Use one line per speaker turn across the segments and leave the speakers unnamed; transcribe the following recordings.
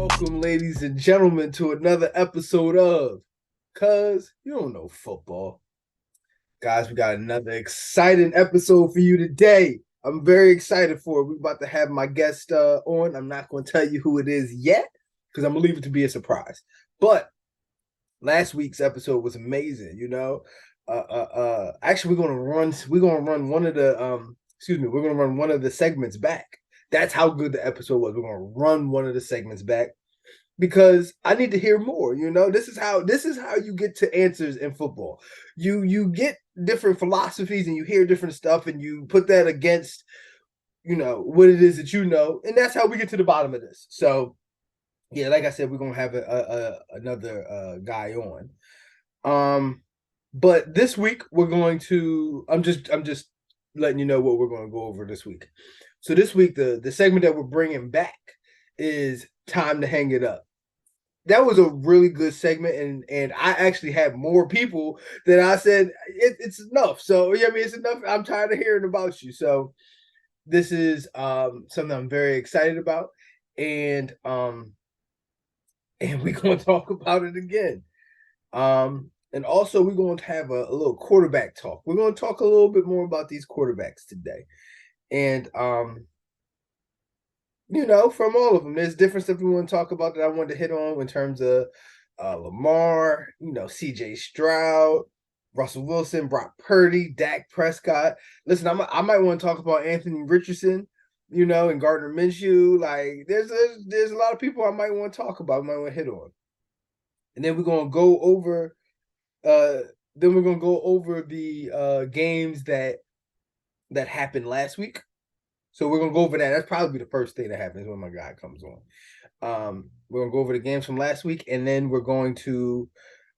Welcome, ladies and gentlemen, to another episode of Cuz You Don't Know Football. Guys, we got another exciting episode for you today. I'm very excited for it. We're about to have my guest on. I'm not going to tell you who it is yet because I'm going to leave it to be a surprise. But last week's episode was amazing, you know. Actually, we're gonna run one of the we're gonna run one of the segments back. That's how good the episode was. We're gonna run one of the segments back because I need to hear more. You know, this is how you get to answers in football. You get different philosophies and you hear different stuff and you put that against, you know, what it is that you know, and that's how we get to the bottom of this. So yeah, like I said, we're gonna have another guy on. But this week we're going to. I'm just letting you know what we're going to go over this week. So this week the segment that we're bringing back is time to hang it up. That was a really good segment, and I actually had more people that I said it's enough. So yeah, I mean it's enough. I'm tired of hearing about you. So this is something I'm very excited about, and we're going to talk about it again. And also we're going to have a little quarterback talk. We're going to talk a little bit more about these quarterbacks today. And you know, from all of them, there's different stuff we want to talk about that I wanted to hit on in terms of Lamar, you know, CJ Stroud, Russell Wilson, Brock Purdy, Dak Prescott. Listen, I might want to talk about Anthony Richardson, you know, and Gardner Minshew. Like, there's a lot of people I might want to talk about, might want to hit on. And then we're gonna go over the games that happened last week. So we're gonna go over that. That's probably the first thing that happens when my guy comes on. We're gonna go over the games from last week, and then we're going to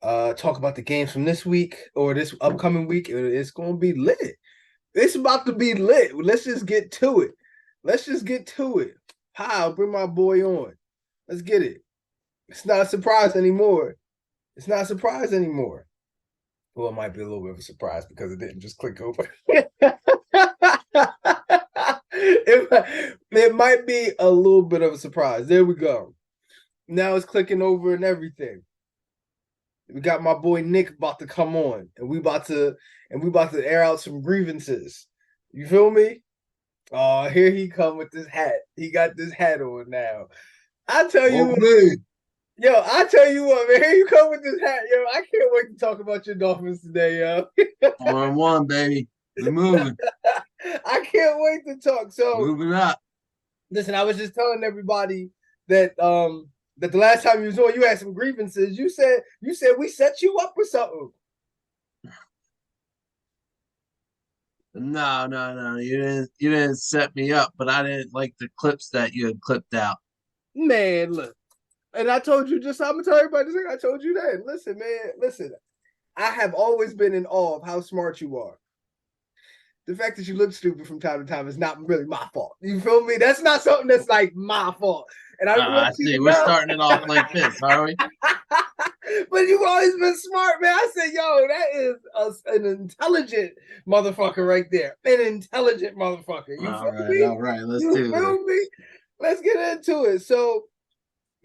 talk about the games from this week or this upcoming week. It's gonna be lit. It's about to be lit. Let's just get to it. Hi, I'll bring my boy on. Let's get it. It's not a surprise anymore. Well, it might be a little bit of a surprise because it didn't just click over. it might be a little bit of a surprise. There we go. Now it's clicking over and everything. We got my boy Nick about to come on, and we about to air out some grievances. You feel me? Oh, here he come with this hat. He got this hat on now. I tell you what, man. Here you come with this hat, yo. I can't wait to talk about your Dolphins today, yo.
1-1, baby. We're moving.
I can't wait to talk. So
moving up.
Listen, I was just telling everybody that that the last time you was on, you had some grievances. You said we set you up for something.
No. You didn't set me up, but I didn't like the clips that you had clipped out.
Man, look. And I told you I'm gonna tell everybody this thing. I told you that. Listen, man, I have always been in awe of how smart you are. The fact that you look stupid from time to time is not really my fault. You feel me? That's not something that's like my fault. And
I see. We're starting it off like this, are we?
But you've always been smart, man. I said, yo, that is an intelligent motherfucker right there. An intelligent motherfucker. You feel me?
All right. Let's do
it. Let's get into it. So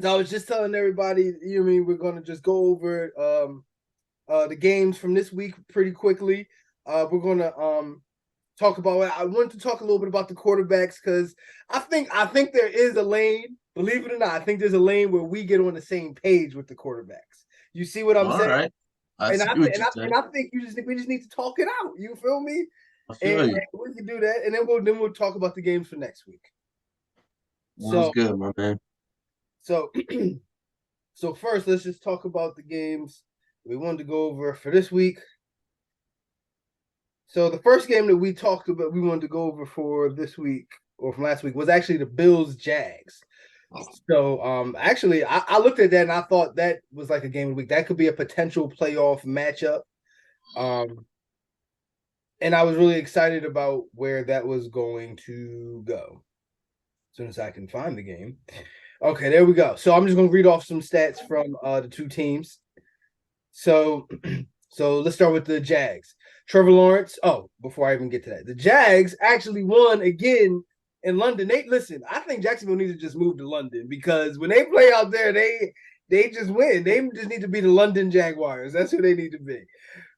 I was just telling everybody, you know what I mean, we're going to just go over the games from this week pretty quickly. We're going to talk about it. I wanted to talk a little bit about the quarterbacks because I think there is a lane. Believe it or not, I think there's a lane where we get on the same page with the quarterbacks. You see what I'm saying?
Right.
I think we just need to talk it out. You feel me? And we can do that, and then we'll talk about the games for next week.
Sounds good, my man.
So, so first, let's just talk about the games we wanted to go over for this week. So the first game that we wanted to go over for this week or from last week was actually the Bills Jags. So actually I looked at that and I thought that was like a game of the week. That could be a potential playoff matchup. And I was really excited about where that was going to go. As soon as I can find the game. Okay, there we go. So I'm just gonna read off some stats from the two teams. So let's start with the Jags. Trevor Lawrence. Oh, before I even get to that, the Jags actually won again in London. I think Jacksonville needs to just move to London because when they play out there, they just win. They just need to be the London Jaguars. That's who they need to be.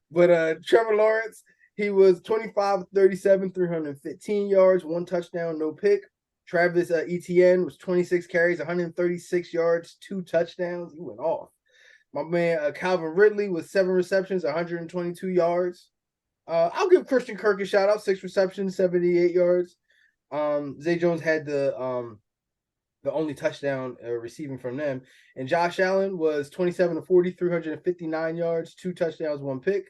But Trevor Lawrence, he was 25 37, 315 yards, 1 touchdown, no pick. Travis Etienne was 26 carries, 136 yards, 2 touchdowns. He went off. My man Calvin Ridley was 7 receptions, 122 yards. I'll give Christian Kirk a shout out, 6 receptions, 78 yards. Zay Jones had the only touchdown receiving from them. And Josh Allen was 27 to 40, 359 yards, 2 touchdowns, 1 pick.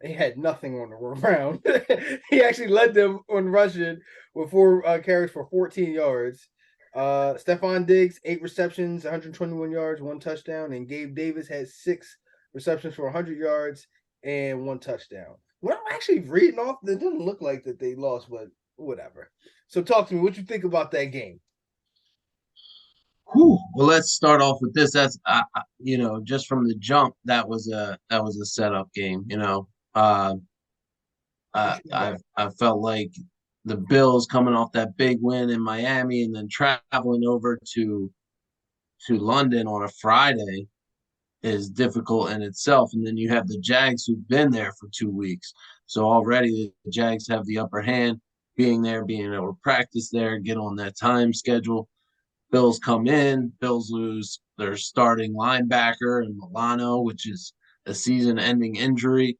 He had nothing on the ground. He actually led them on rushing with 4 carries for 14 yards. Stephon Diggs, 8 receptions, 121 yards, 1 touchdown. And Gabe Davis had 6 receptions for 100 yards and 1 touchdown. When I'm actually reading off, it didn't look like that they lost, but whatever. So talk to me. What you think about that game?
Whew. Well, let's start off with this. That's just from the jump, that was a setup game. I felt like the Bills coming off that big win in Miami and then traveling over to London on a Friday is difficult in itself. And then you have the Jags who've been there for 2 weeks. So already the Jags have the upper hand, being there, being able to practice there, get on that time schedule. Bills come in, Bills lose their starting linebacker and Milano, which is a season-ending injury.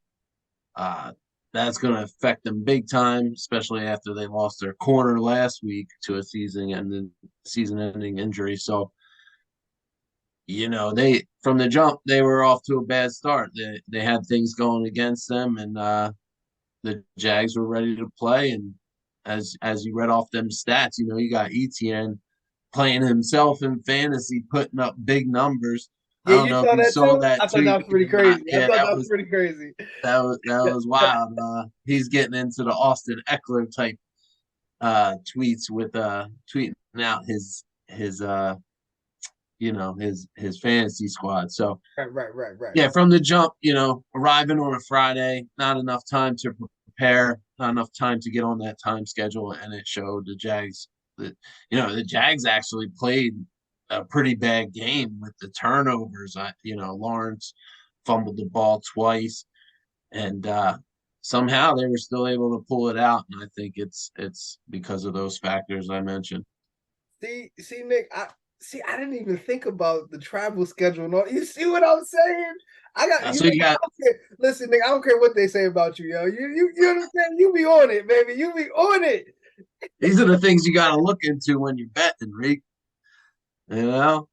That's going to affect them big time, especially after they lost their corner last week to a season-ending injury. So, they from the jump they were off to a bad start. They had things going against them, and the Jags were ready to play. And as you read off them stats, you got Etienne playing himself in fantasy, putting up big numbers. I
Yeah,
don't
you
know if
saw
you
that
saw
too.
that
I thought that
tweet
was pretty
or not.
crazy. I
Yeah,
thought that was pretty crazy.
that was wild. He's getting into the Austin Eckler type tweets with tweeting out his fantasy squad. So
Right.
yeah, from the jump, arriving on a Friday, not enough time to prepare, not enough time to get on that time schedule, and it showed the Jags that the Jags actually played a pretty bad game with the turnovers. Lawrence fumbled the ball twice, and somehow they were still able to pull it out. And I think it's because of those factors I mentioned.
See, Nick, I didn't even think about the travel schedule and all. You see what I'm saying? I got you.
So you got
Listen, Nick, I don't care what they say about you, yo. You understand? You be on it, baby. You be on it.
these are the things you got to look into when you're betting, Reek.
So,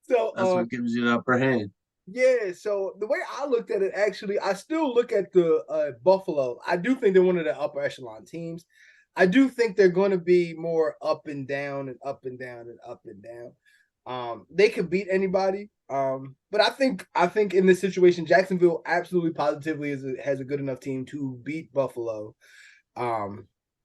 That's what gives you the upper hand.
yeah. So the way I looked at it, actually, I still look at the Buffalo. I do think they're one of the upper echelon teams. I do think they're going to be more up and down and up and down and up and down. They could beat anybody. But I think in this situation, Jacksonville absolutely positively has a good enough team to beat Buffalo.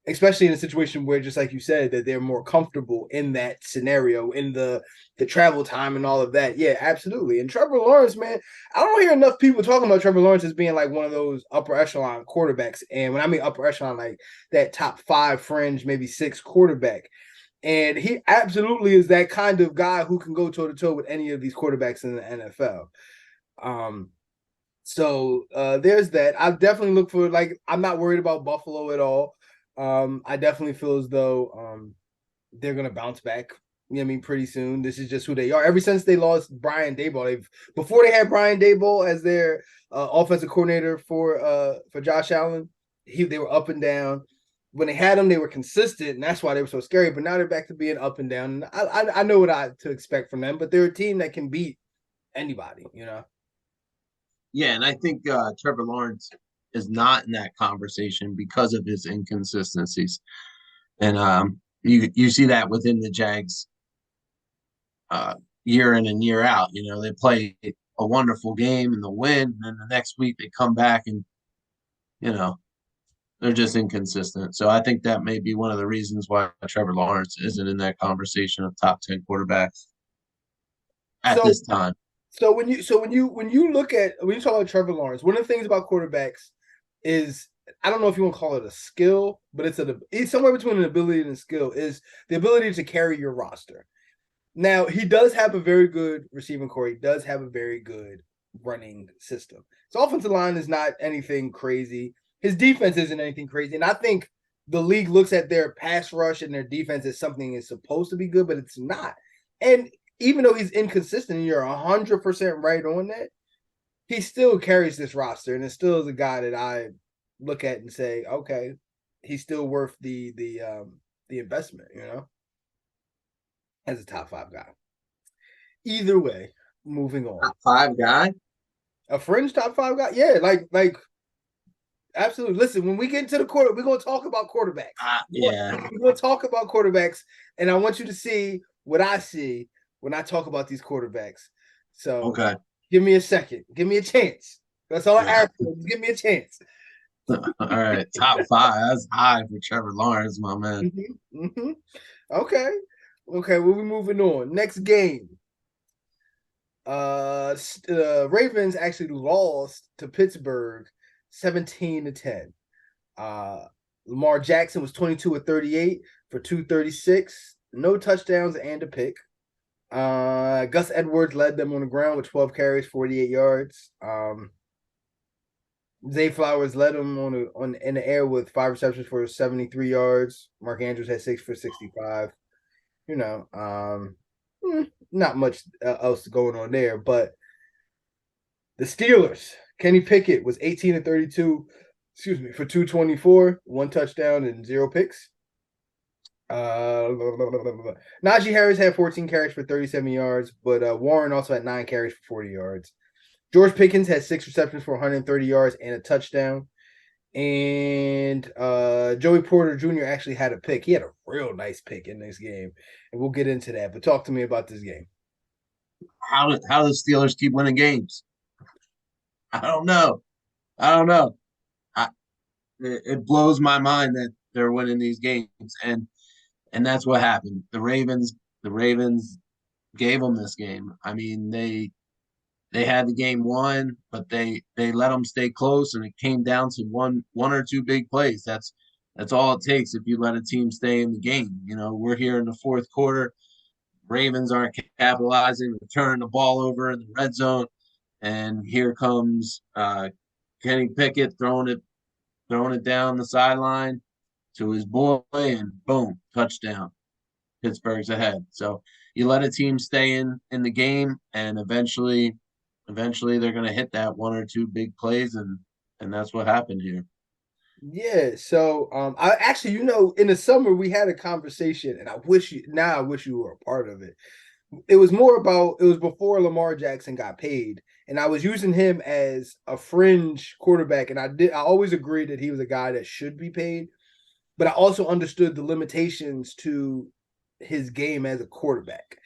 Especially in a situation where, just like you said, that they're more comfortable in that scenario, in the travel time and all of that. Yeah, absolutely. And Trevor Lawrence, man, I don't hear enough people talking about Trevor Lawrence as being like one of those upper echelon quarterbacks. And when I mean upper echelon, like that top 5 fringe, maybe 6 quarterback. And he absolutely is that kind of guy who can go toe to toe with any of these quarterbacks in the NFL. So there's that. I definitely look for, like, I'm not worried about Buffalo at all. I definitely feel as though they're gonna bounce back. You know what I mean? Pretty soon. This is just who they are. Ever since they lost Brian Daboll, before they had Brian Daboll as their offensive coordinator for Josh Allen, they were up and down. When they had him, they were consistent, and that's why they were so scary. But now they're back to being up and down. And I know what to expect from them, but they're a team that can beat anybody.
Yeah, and I think Trevor Lawrence is not in that conversation because of his inconsistencies. And you see that within the Jags year in and year out. They play a wonderful game and the win, and then the next week they come back and they're just inconsistent. So I think that may be one of the reasons why Trevor Lawrence isn't in that conversation of top 10 quarterbacks at this time.
So when you talk about Trevor Lawrence, one of the things about quarterbacks is I don't know if you want to call it a skill, but it's somewhere between an ability and a skill, is the ability to carry your roster. Now, he does have a very good receiving core. He does have a very good running system. His offensive line is not anything crazy. His defense isn't anything crazy. And I think the league looks at their pass rush and their defense as something is supposed to be good, but it's not. And even though he's inconsistent, and you're 100% right on that, he still carries this roster, and it still is a guy that I look at and say, okay, he's still worth the investment, as a top 5 guy. Either way, moving on.
Top 5 guy?
A fringe top 5 guy? Yeah, like absolutely. Listen, when we get into the quarter, we're gonna talk about quarterbacks.
Yeah.
We're gonna talk about quarterbacks, and I want you to see what I see when I talk about these quarterbacks. So
okay.
Give me a second. Give me a chance. That's all I ask for. Give me a chance.
All right, top 5. That's high for Trevor Lawrence, my man.
Mm-hmm. Mm-hmm. Okay. Well, we're moving on. Next game. Ravens actually lost to Pittsburgh 17-10. Lamar Jackson was 22 of 38 for 236, no touchdowns and a pick. Gus Edwards led them on the ground with 12 carries, 48 yards. Zay Flowers led them in the air with 5 receptions for 73 yards. Mark Andrews had 6 for 65. Not much else going on there. But the Steelers, Kenny Pickett was 18 of 32, for 224, 1 touchdown and 0 picks. Najee Harris had 14 carries for 37 yards, but Warren also had 9 carries for 40 yards. George Pickens had 6 receptions for 130 yards and a touchdown. And Joey Porter Jr. actually had a pick. He had a real nice pick in this game, and we'll get into that. But talk to me about this game.
How do the Steelers keep winning games? I don't know. It blows my mind that they're winning these games, and that's what happened. The Ravens gave them this game. I mean, they had the game won, but they let them stay close, and it came down to one or two big plays. That's all it takes if you let a team stay in the game. We're here in the fourth quarter. Ravens aren't capitalizing, they're turning the ball over in the red zone, and here comes Kenny Pickett throwing it down the sideline to his boy, and boom, touchdown. Pittsburgh's ahead. So you let a team stay in the game, and eventually they're going to hit that 1 or 2 big plays, and that's what happened here.
Yeah, so I actually, in the summer we had a conversation, and I wish you were a part of it. It was before Lamar Jackson got paid, and I was using him as a fringe quarterback, and I always agreed that he was a guy that should be paid, but I also understood the limitations to his game as a quarterback.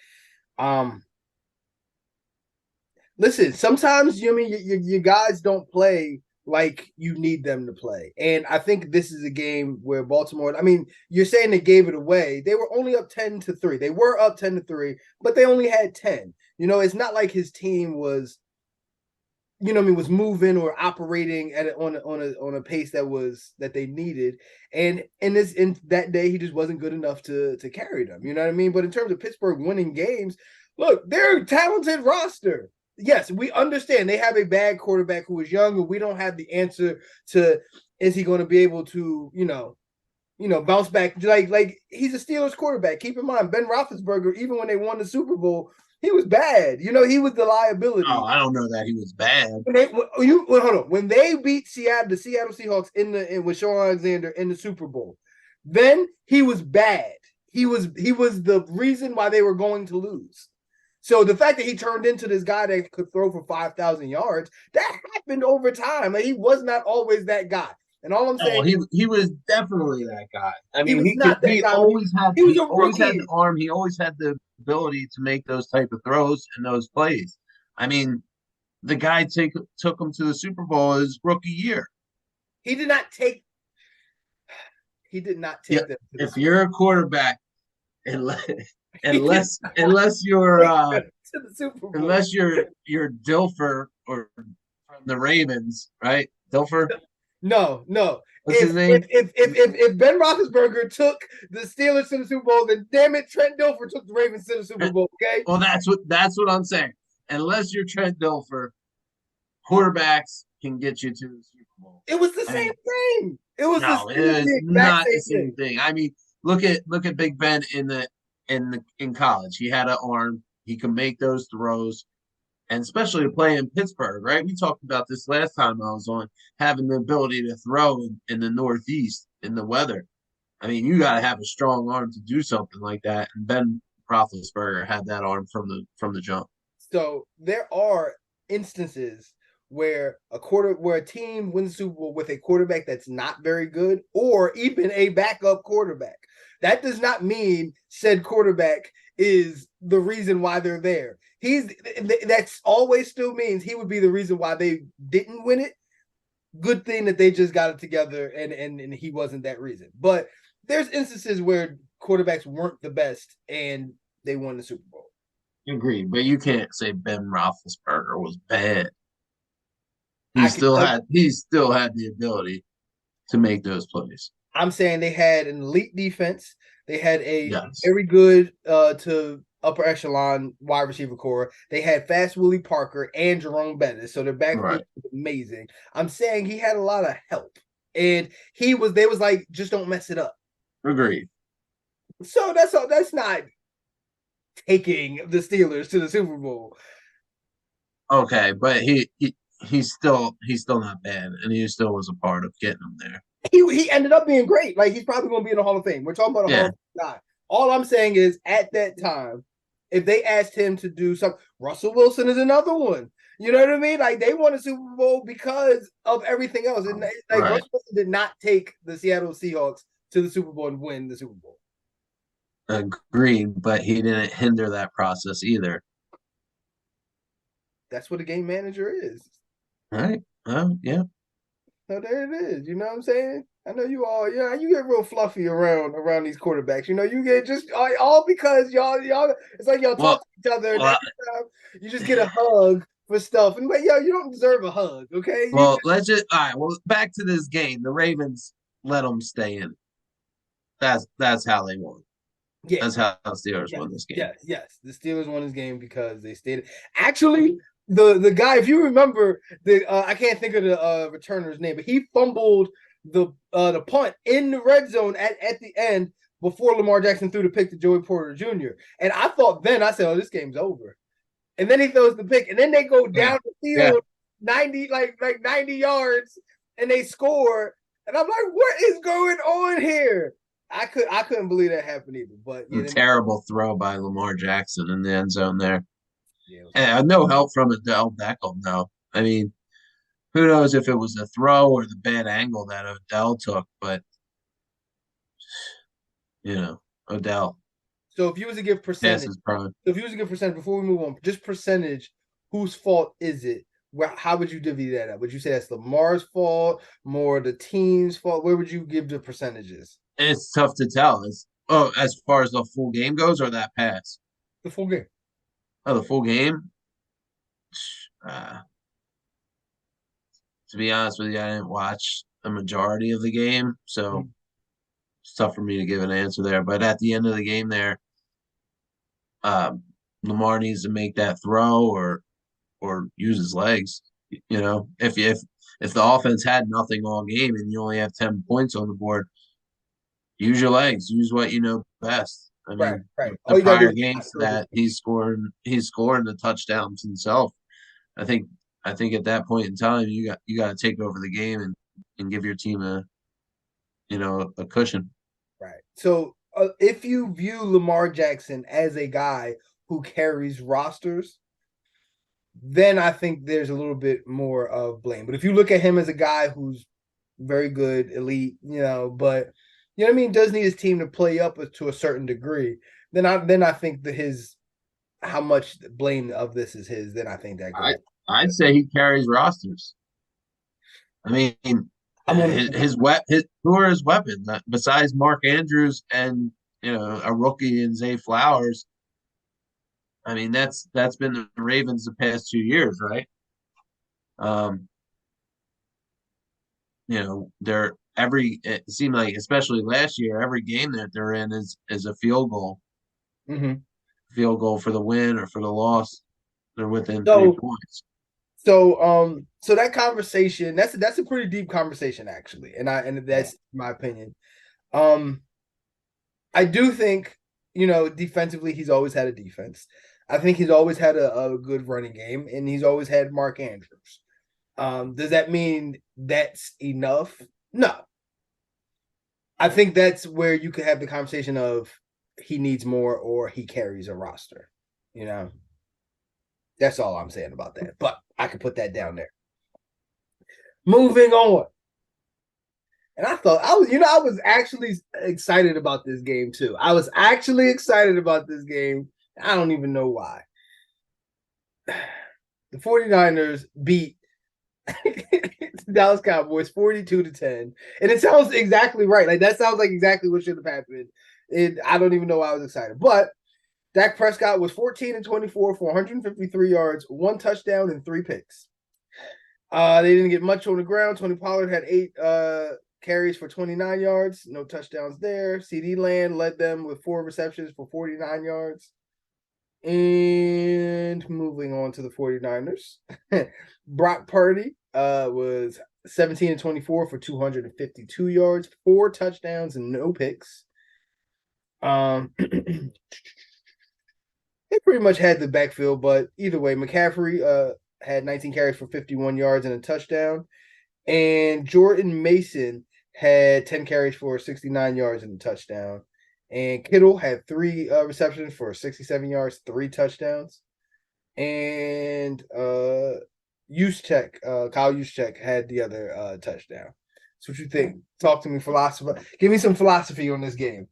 Listen, sometimes your guys don't play like you need them to play. And I think this is a game where Baltimore, you're saying they gave it away. They were only up 10-3. They were up 10-3, but they only had 10. It's not like his team was, was moving or operating on a pace that they needed. And in that day, he just wasn't good enough to carry them. You know what I mean? But in terms of Pittsburgh winning games, look, they're a talented roster. Yes, we understand they have a bad quarterback who is young, and we don't have the answer to is he going to be able to, bounce back. Like he's a Steelers quarterback. Keep in mind, Ben Roethlisberger, even when they won the Super Bowl, he was bad. He was the liability.
Oh, I don't know that he was bad.
Hold on. When they beat the Seattle Seahawks with Shaun Alexander in the Super Bowl, then he was bad. He was the reason why they were going to lose. So the fact that he turned into this guy that could throw for 5,000 yards, that happened over time. Like, he was not always that guy. And all I'm saying,
he was definitely that guy. I mean,
he
always had the arm. He always had the ability to make those type of throws and those plays. I mean, the guy took him to the Super Bowl his rookie year.
He did not take them.
If you're a quarterback, unless you're unless you're Dilfer or from the Ravens, right? Dilfer.
No, no.
What's his name?
If Ben Roethlisberger took the Steelers to the Super Bowl, then damn it, Trent Dilfer took the Ravens to the Super Bowl. Okay.
Well, that's what I'm saying. Unless you're Trent Dilfer, quarterbacks can get you to the Super Bowl.
It was the
I
same
mean,
thing. It was
no, it
the
is
exact
not the
same
same
thing.
thing. I mean, look at Big Ben in college. He had an arm. He could make those throws, and especially to play in Pittsburgh, right? We talked about this last time I was on, having the ability to throw in the Northeast in the weather. I mean, you got to have a strong arm to do something like that. And Ben Roethlisberger had that arm from the jump.
So there are instances where where a team wins the Super Bowl with a quarterback that's not very good, or even a backup quarterback. That does not mean said quarterback is the reason why they're there. That's always still means he would be the reason why they didn't win it. Good thing that they just got it together and he wasn't that reason. But there's instances where quarterbacks weren't the best and they won the Super Bowl.
Agreed, but you can't say Ben Roethlisberger was bad.
I can tell you,
He still had the ability to make those plays.
I'm saying they had an elite defense. They had a
Yes.
very good to upper echelon wide receiver core. They had Fast Willie Parker and Jerome Bettis, so their backfield
Right.
was amazing. I'm saying he had a lot of help, and they was like, just don't mess it up.
Agreed.
So that's all. That's not taking the Steelers to the Super Bowl.
Okay, but he's still not bad, and he still was a part of getting them there.
He ended up being great. Like he's probably going to be in the Hall of Fame. We're talking about a Hall
Yeah.
of Fame guy. All I'm saying is at that time, if they asked him to do something, Russell Wilson is another one. You know what I mean? Like they won a Super Bowl because of everything else. And like
Right.
Russell Wilson did not take the Seattle Seahawks to the Super Bowl and win the Super Bowl.
Agreed, but he didn't hinder that process either.
That's what a game manager is.
All right. Yeah.
So there it is. You know what I'm saying? I know you all, yeah, you get real fluffy around these quarterbacks. You know, you get just all because y'all. It's like y'all
Well,
talk to each other, and
well,
every time you just get a hug for stuff, and like, yo, you don't deserve a hug, okay?
let's just all right. Well, back to this game. The Ravens let them stay in. That's how they won.
Yeah,
That's how the Steelers
yes,
won this game.
yes. The Steelers won this game because they stayed. Actually, the guy, if you remember, I can't think of the returner's name, but he fumbled the punt in the red zone at the end before Lamar Jackson threw the pick to Joey Porter Jr. And I thought then I said, "Oh, this game's over." And then he throws the pick, and then they go
Yeah.
down the
Yeah.
field 90 like 90 yards, and they score. And I'm like, "What is going on here?" I couldn't believe that happened either. But yeah,
Terrible throw by Lamar Jackson in the end zone there.
yeah,
And no help from Odell Beckham, though. I mean, who knows if it was the throw or the bad angle that Odell took, but Odell
so if you was to give percentage,
passes prime.
if you was to give percentage before we move on, just percentage, whose fault is it? How would you divvy that up? Would you say that's Lamar's fault, more the team's fault? Where would you give the percentages?
It's tough to tell. As far as the full game goes, or that pass.
The full game.
Oh, the full game. Uh, to be honest with you, I didn't watch a majority of the game, so it's tough for me to give an answer there. But at the end of the game, there, Lamar needs to make that throw or use his legs. If the offense had nothing all game and you only have 10 points on the board, use your legs. Use what you know best. I
Right,
mean,
right.
the
All you gotta do
prior
is
games that he's scoring the touchdowns himself. I think at that point in time you got to take over the game and give your team a cushion.
right. So if you view Lamar Jackson as a guy who carries rosters, then I think there's a little bit more of blame. But if you look at him as a guy who's very good, elite, but you know what I mean, does need his team to play up to a certain degree, then I think that his how much blame of this is his, then I think that goes.
I'd say he carries rosters. I mean,
I'm on
who are his weapons besides Mark Andrews and a rookie in Zay Flowers? I mean, that's been the Ravens the past 2 years, right? it seemed like, especially last year, every game that they're in is a
Mm-hmm.
field goal for the win or for the loss. They're within three
So
points.
so that conversation, that's a pretty deep conversation actually, and
Yeah.
that's my opinion. Um, I do think, defensively, he's always had a defense. I think he's always had a good running game, and he's always had Mark Andrews. Does that mean that's enough? No. I think that's where you could have the conversation of he needs more or he carries a roster. You know, that's all I'm saying about that. But I could put that down there. Moving on. And I thought I was actually excited about this game too. I was actually excited about this game. I don't even know why. The 49ers beat Dallas Cowboys 42-10. And it sounds exactly right. Like that sounds like exactly what should have happened. I don't even know why I was excited. But Dak Prescott was 14-24 for 153 yards, 1 touchdown, and 3 picks. They didn't get much on the ground. Tony Pollard had 8 carries for 29 yards, no touchdowns there. CeeDee Lamb led them with 4 receptions for 49 yards. And moving on to the 49ers, Brock Purdy was 17-24 for 252 yards, 4 touchdowns, and no picks. They pretty much had the backfield, but either way, McCaffrey had 19 carries for 51 yards and a touchdown. And Jordan Mason had 10 carries for 69 yards and a touchdown. And Kittle had 3 receptions for 67 yards, 3 touchdowns. And Kyle Juszczyk had the other touchdown. So what you think? Talk to me, philosopher. Give me some philosophy on this game.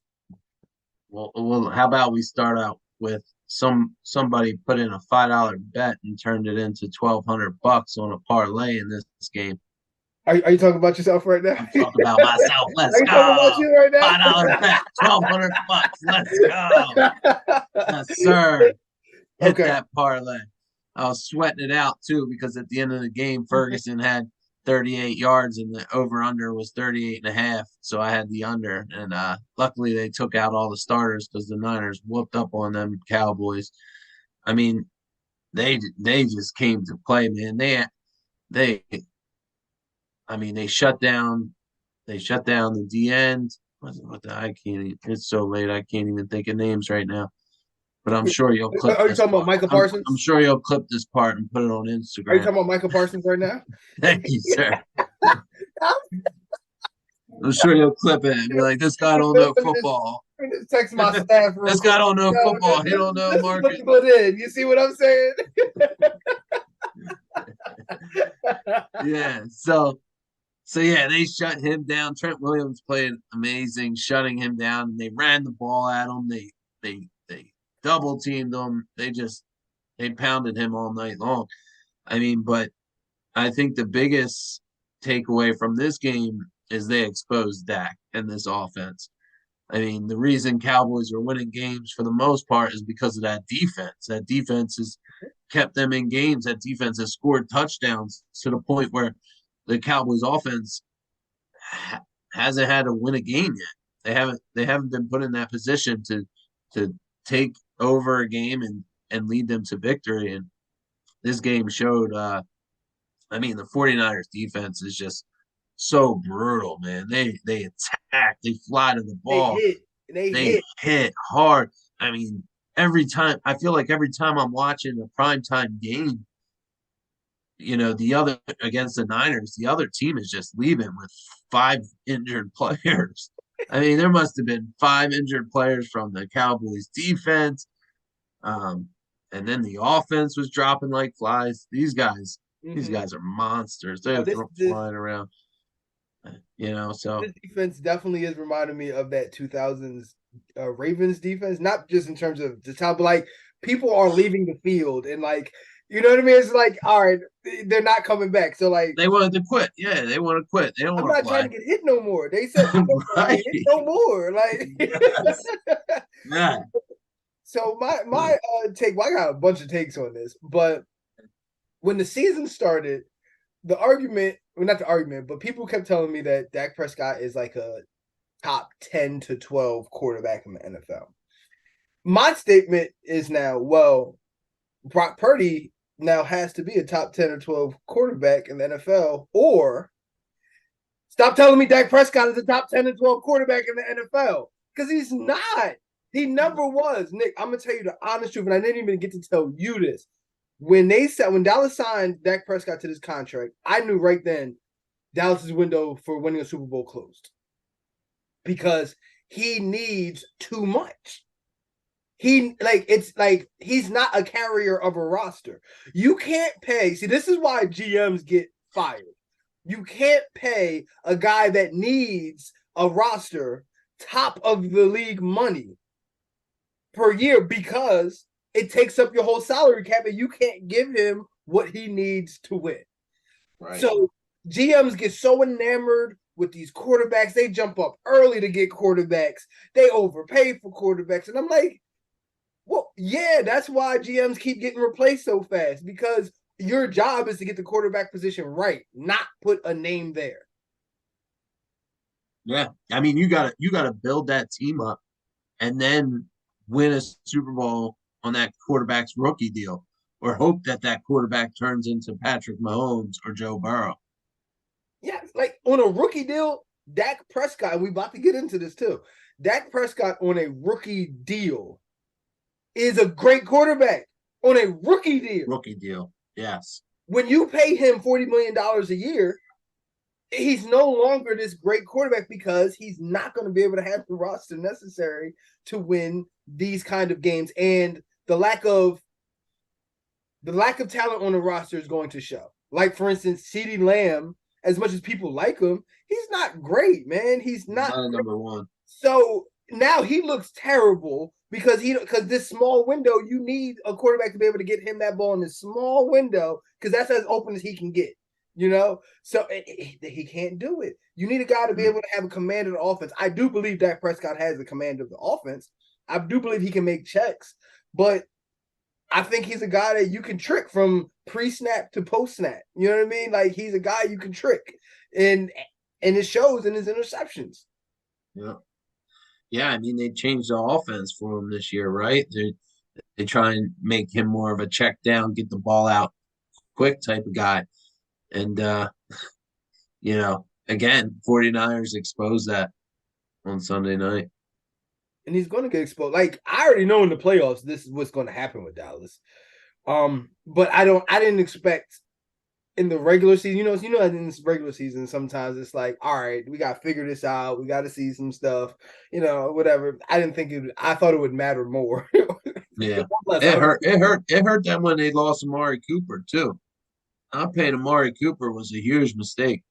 Well, how about we start out with somebody put in a $5 bet and turned it into $1,200 on a parlay in this game.
Are you talking about yourself right now?
I'm talking about myself. Let's
Are you talking about
go.
you right now?
$5 bet, $1,200. Let's go. Yes, sir. Hit
Okay.
that parlay. I was sweating it out too because at the end of the game, Ferguson had 38 yards and the over under was 38.5. So I had the under. And luckily they took out all the starters because the Niners whooped up on them Cowboys. I mean, they just came to play, man. They they shut down the D end. I can't. It's so late. I can't even think of names right now. But I'm sure you'll clip
Are you
this
talking about
part.
Michael
I'm
Parsons?
sure you'll clip this part and put it on
Are you
Instagram.
talking about Michael Parsons right now?
Thank you, sir. I'm sure you'll clip it and be like, "This guy don't know football.
Just text my staff.
This guy don't know football. He don't know
This is what
marketing."
you put in. You see what I'm saying?
Yeah. So yeah, they shut him down. Trent Williams played amazing, shutting him down. And they ran the ball at him. They double teamed him. They pounded him all night long. I mean, but I think the biggest takeaway from this game is they exposed Dak and this offense. I mean, the reason Cowboys are winning games for the most part is because of that defense. That defense has kept them in games. That defense has scored touchdowns to the point where the Cowboys offense hasn't had to win a game yet. They haven't been put in that position to take over a game and lead them to victory. And this game showed the 49ers defense is just so brutal, man. They attack, they fly to the ball, they hit hard. I mean, I feel like every time I'm watching a primetime game, the other against the Niners, the other team is just leaving with 5 injured players. I mean, there must have been 5 injured players from the Cowboys defense. And then the offense was dropping like flies. These guys are monsters. They're flying around. So
this defense definitely is reminding me of that 2000s Ravens defense, not just in terms of the top, but like people are leaving the field and like, you know what I mean? It's like, all right, they're not coming back. So like
they wanted to quit. Yeah, they want to quit. They don't
I'm
want to
not
play.
trying to get hit no more. They said I'm not trying to get hit no more. Like
yeah.
So my take, well, I got a bunch of takes on this, but when the season started, the argument well, not the argument, but people kept telling me that Dak Prescott is like a top 10 to 12 quarterback in the NFL. My statement is now, well, Brock Purdy now has to be a top 10 or 12 quarterback in the NFL, or stop telling me Dak Prescott is a top 10 and 12 quarterback in the NFL, because he's not. He never was. Nick, I'm going to tell you the honest truth, and I didn't even get to tell you this. When Dallas signed Dak Prescott to this contract, I knew right then Dallas's window for winning a Super Bowl closed, because he needs too much. It's like he's not a carrier of a roster. You can't pay. See, this is why GMs get fired. You can't pay a guy that needs a roster top of the league money per year, because it takes up your whole salary cap and you can't give him what he needs to win. Right. So GMs get so enamored with these quarterbacks. They jump up early to get quarterbacks. They overpay for quarterbacks. And I'm like, well, yeah, that's why GMs keep getting replaced so fast, because your job is to get the quarterback position right, not put a name there.
Yeah, I mean, you gotta build that team up, and then win a Super Bowl on that quarterback's rookie deal, or hope that quarterback turns into Patrick Mahomes or Joe Burrow.
Yeah, like on a rookie deal, Dak Prescott, and we about to get into this too. Dak Prescott on a rookie deal is a great quarterback on a rookie deal.
Rookie deal, yes.
When you pay him $40 million a year, he's no longer this great quarterback, because he's not going to be able to have the roster necessary to win these kind of games, and the lack of talent on the roster is going to show. Like, for instance, CeeDee Lamb, as much as people like him, he's not great, man. He's not
number one.
So now he looks terrible, because this small window, you need a quarterback to be able to get him that ball in this small window, because that's as open as he can get. So he can't do it. You need a guy to be able to have a command of the offense. I do believe Dak Prescott has a command of the offense. I do believe he can make checks, but I think he's a guy that you can trick from pre-snap to post-snap. You know what I mean? Like, he's a guy you can trick, and it shows in his interceptions.
Yeah. Yeah, I mean, they changed the offense for him this year, right? They try and make him more of a check down, get the ball out quick type of guy. And, again, 49ers exposed that on Sunday night.
And he's going to get exposed. Like, I already know in the playoffs, this is what's going to happen with Dallas. But I didn't expect in the regular season, in this regular season, sometimes it's like, all right, we got to figure this out. We got to see some stuff, whatever. I didn't think I thought it would matter more.
Yeah. It hurt them when they lost Amari Cooper too. Not paying Amari Cooper was a huge mistake.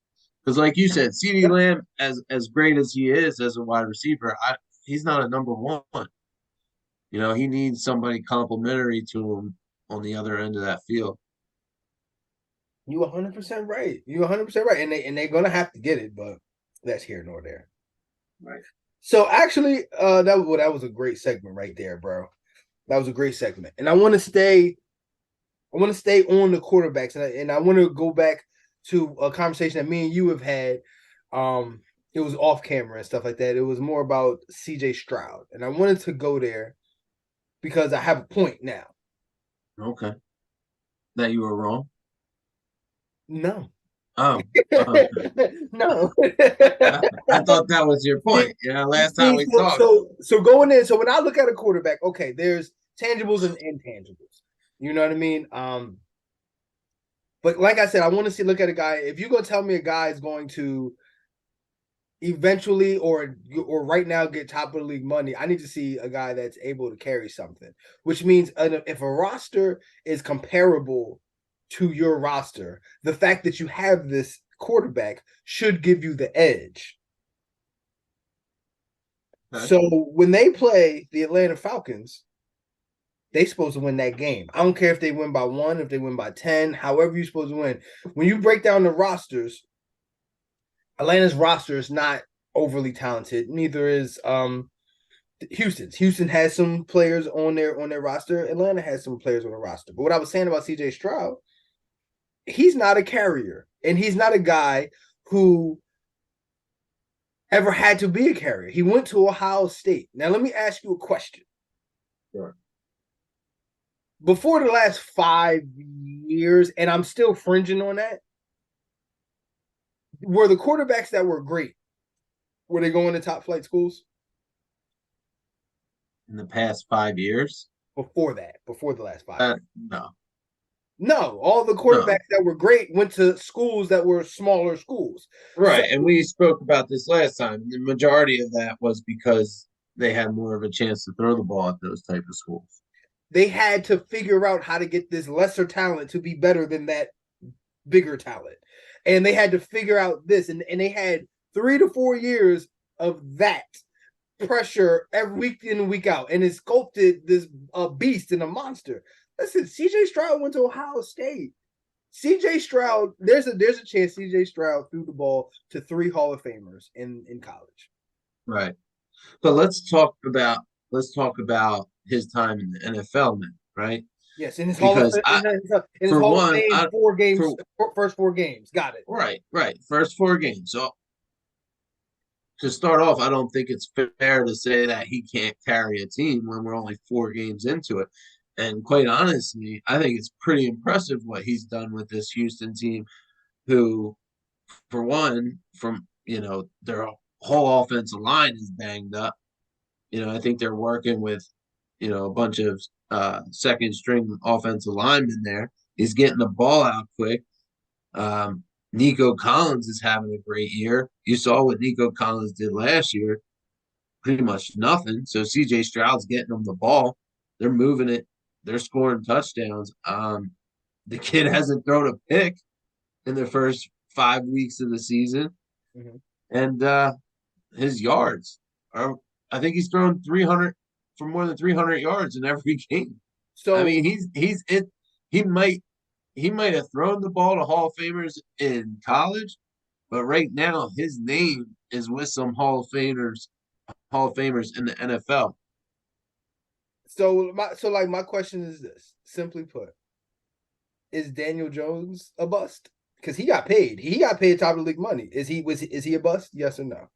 Because like you said, CeeDee Lamb, as great as he is as a wide receiver, he's not a number one. He needs somebody complimentary to him on the other end of that field.
You 100% right. You 100% right. And they're gonna have to get it, but that's here nor there.
Right.
So actually, that was a great segment right there, bro. That was a great segment. And I want to stay on the quarterbacks, and I want to go back to a conversation that me and you have had. It was off camera and stuff like that. It was more about CJ Stroud, and I wanted to go there because I have a point now.
Okay. That you were wrong?
No.
Oh. Okay.
No.
I thought that was your point. Last time we talked.
So going in, so when I look at a quarterback, okay, there's tangibles and intangibles. You know what I mean? But like I said, I want to look at a guy. If you're going to tell me a guy is going to eventually or right now get top of the league money, I need to see a guy that's able to carry something, which means if a roster is comparable to your roster, the fact that you have this quarterback should give you the edge. Okay. So when they play the Atlanta Falcons, they're supposed to win that game. I don't care if they win by 1, if they win by 10, however you're supposed to win. When you break down the rosters, Atlanta's roster is not overly talented. Neither is Houston's. Houston has some players on their roster. Atlanta has some players on the roster. But what I was saying about CJ Stroud, he's not a carrier. And he's not a guy who ever had to be a carrier. He went to Ohio State. Now, let me ask you a question.
Sure.
Before the last 5 years, and I'm still fringing on that, were the quarterbacks that were great, were they going to top flight schools?
In the past 5 years?
Before the last 5 years.
No,
No, all the
no.
quarterbacks that were great went to schools that were smaller schools. So
Right. And we spoke about this last time. The majority of that was because they had more of a chance to throw the ball at those type of schools.
they had to figure out how to get this lesser talent to be better than that bigger talent. And they had to figure out this, and they had 3 to 4 years of that pressure every week in and week out, and it sculpted this beast and a monster. Listen, CJ Stroud went to Ohio State. CJ Stroud, there's a chance CJ Stroud threw the ball to 3 Hall of Famers in college.
Right. But let's talk about his time in the NFL now, right?
Yes, in his
Because
Hall of
one,
Fame, 4 games,
for
first 4 games. Got it.
right, first 4 games. So to start off, I don't think it's fair to say that he can't carry a team when we're only 4 games into it. And quite honestly, I think it's pretty impressive what he's done with this Houston team, who, for one, from their whole offensive line is banged up. I think they're working with a bunch of second string offensive linemen there. He's getting the ball out quick. Nico Collins is having a great year. You saw what Nico Collins did last year, pretty much nothing. So CJ Stroud's getting them the ball. They're moving it. They're scoring touchdowns. The kid hasn't thrown a pick in the first 5 weeks of the season.
Mhm.
And his yards are, I think he's thrown 300 for more than 300 yards in every game. I
So
mean, he's it. He might have thrown the ball to Hall of Famers in college, but right now his name is with some Hall of Famers in the NFL.
my question is this, simply put, is Daniel Jones a bust? Because he got paid. He got paid top of the league money. Is he a bust? Yes or no?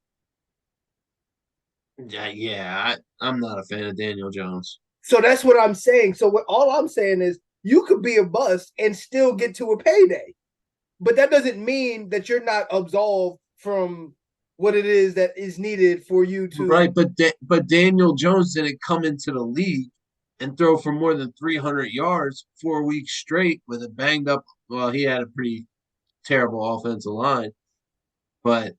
Yeah, I'm not a fan of Daniel Jones.
So that's what I'm saying. So all I'm saying is you could be a bust and still get to a payday. But that doesn't mean that you're not absolved from what it is that is needed for you to.
Right, but Daniel Jones didn't come into the league and throw for more than 300 yards 4 weeks straight with a banged up. Well, he had a pretty terrible offensive line, but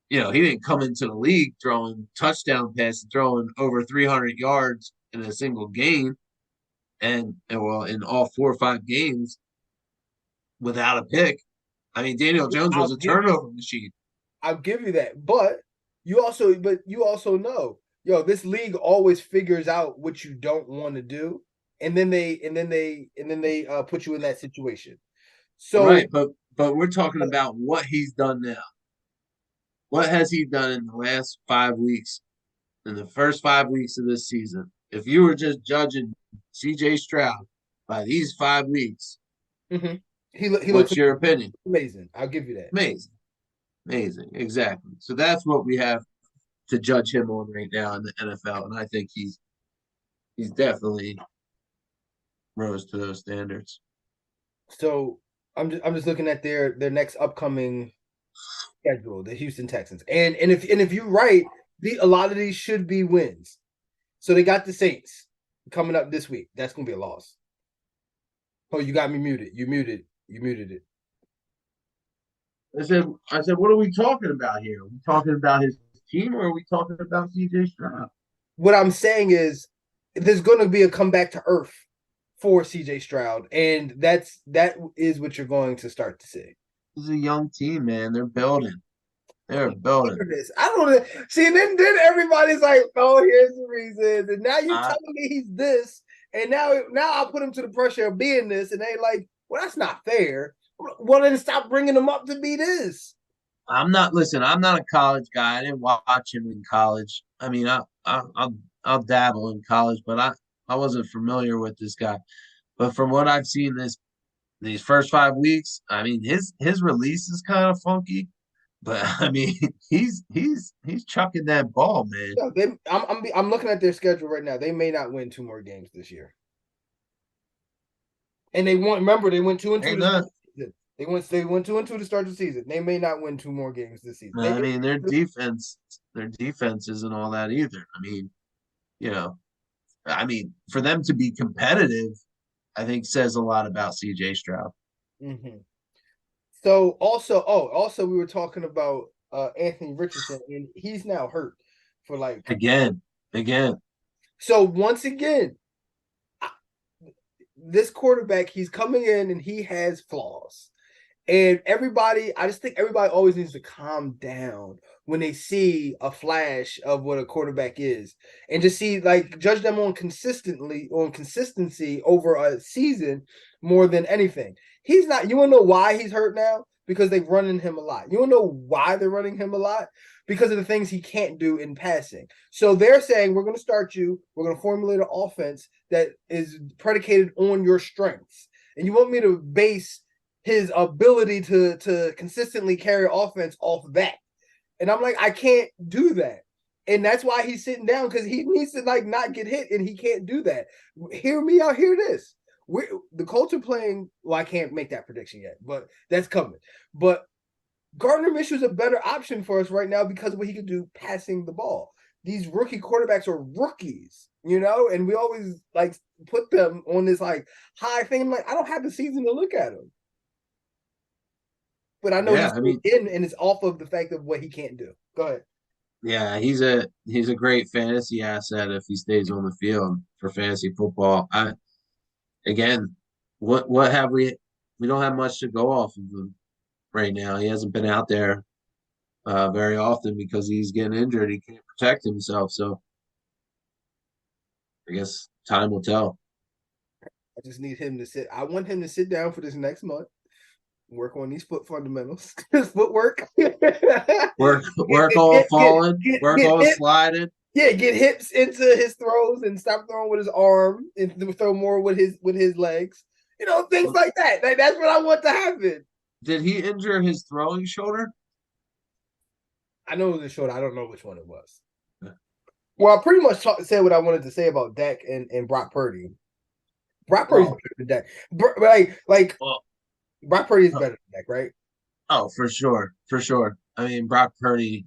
he didn't come into the league throwing touchdown passes, throwing over 300 yards in a single game, and well, in all 4 or 5 games without a pick. I mean, Daniel Jones was
I'll
a
give you,
turnover machine.
I'll give you that. But you also know, this league always figures out what you don't want to do, and then they put you in that situation. So
Right, but we're talking about what he's done now. What has he done in the last 5 weeks, in the first 5 weeks of this season? If you were just judging CJ Stroud by these 5 weeks,
mhm, he looks
what's your opinion?
amazing. I'll give you that.
Amazing. Amazing. Exactly. So that's what we have to judge him on right now in the NFL. And I think he's definitely rose to those standards.
So I'm just looking at their next upcoming schedule, the Houston Texans, and if you're right, a lot of these should be wins. So they got the Saints coming up this week. That's gonna be a loss. Oh, you got me muted. You muted it.
I said, what are we talking about here? Are we talking about his team or are we talking about CJ Stroud?
What I'm saying is there's gonna be a comeback to earth for CJ Stroud, and that is what you're going to start to see.
This is a young team, man. They're building. They're building.
This. I don't know. See, then everybody's like, "Oh, here's the reason." And now you're
I,
telling me he's this, and now I put him to the pressure of being this, and they like, "Well, that's not fair." Well, then stop bringing him up to be this.
I'm not a college guy. I didn't watch him in college. I mean, I'll dabble in college, but I wasn't familiar with this guy. But from what I've seen these first 5 weeks, I mean, his release is kind of funky, but I mean, he's chucking that ball, man.
Yeah, I'm looking at their schedule right now. They may not win 2 more games this year. And they won. Remember, they went 2-2
Ain't
to start
not.
the season. They went 2-2 to start the season. They may not win 2 more games this season.
I mean, their defense isn't all that either. I mean, you know, I mean, for them to be competitive, I think says a lot about CJ Stroud.
Mm-hmm. So also we were talking about Anthony Richardson, and he's now hurt for like
Again.
so once again, this quarterback, he's coming in and he has flaws. And I just think everybody always needs to calm down when they see a flash of what a quarterback is, and just see like judge them on consistency over a season more than anything. He's not. You want to know why he's hurt now? Because they're running him a lot. You want to know why they're running him a lot? Because of the things he can't do in passing. So they're saying we're going to start you. We're going to formulate an offense that is predicated on your strengths, and you want me to base his ability to consistently carry offense off that. And I'm like, I can't do that. And that's why he's sitting down, because he needs to like not get hit, and he can't do that. Hear me out, hear this. The Colts are playing, well, I can't make that prediction yet, but that's coming. But Gardner Minshew is a better option for us right now because of what he can do passing the ball. These rookie quarterbacks are rookies, and we always like put them on this like high thing. I'm like, I don't have the season to look at them. But I know
Yeah,
he's
I mean,
in, and it's off of the fact of what he can't do. Go ahead.
yeah, he's a great fantasy asset if he stays on the field for fantasy football. Again, what have we don't have much to go off of him right now. He hasn't been out there very often because he's getting injured. He can't protect himself. So I guess time will tell.
I just need him to sit. I want him to sit down for this next month, work on these foot fundamentals, his footwork.
Work all falling, work all sliding.
Yeah, get hips into his throws and stop throwing with his arm and throw more with his legs. Things like that. Like, that's what I want to happen.
Did he injure his throwing shoulder?
I know it was a short. I don't know which one it was. Well, I pretty much said what I wanted to say about Dak and Brock Purdy. Brock Purdy's better than Dak. Brock Purdy is better than Dak, right?
Oh, for sure. For sure. I mean, Brock Purdy,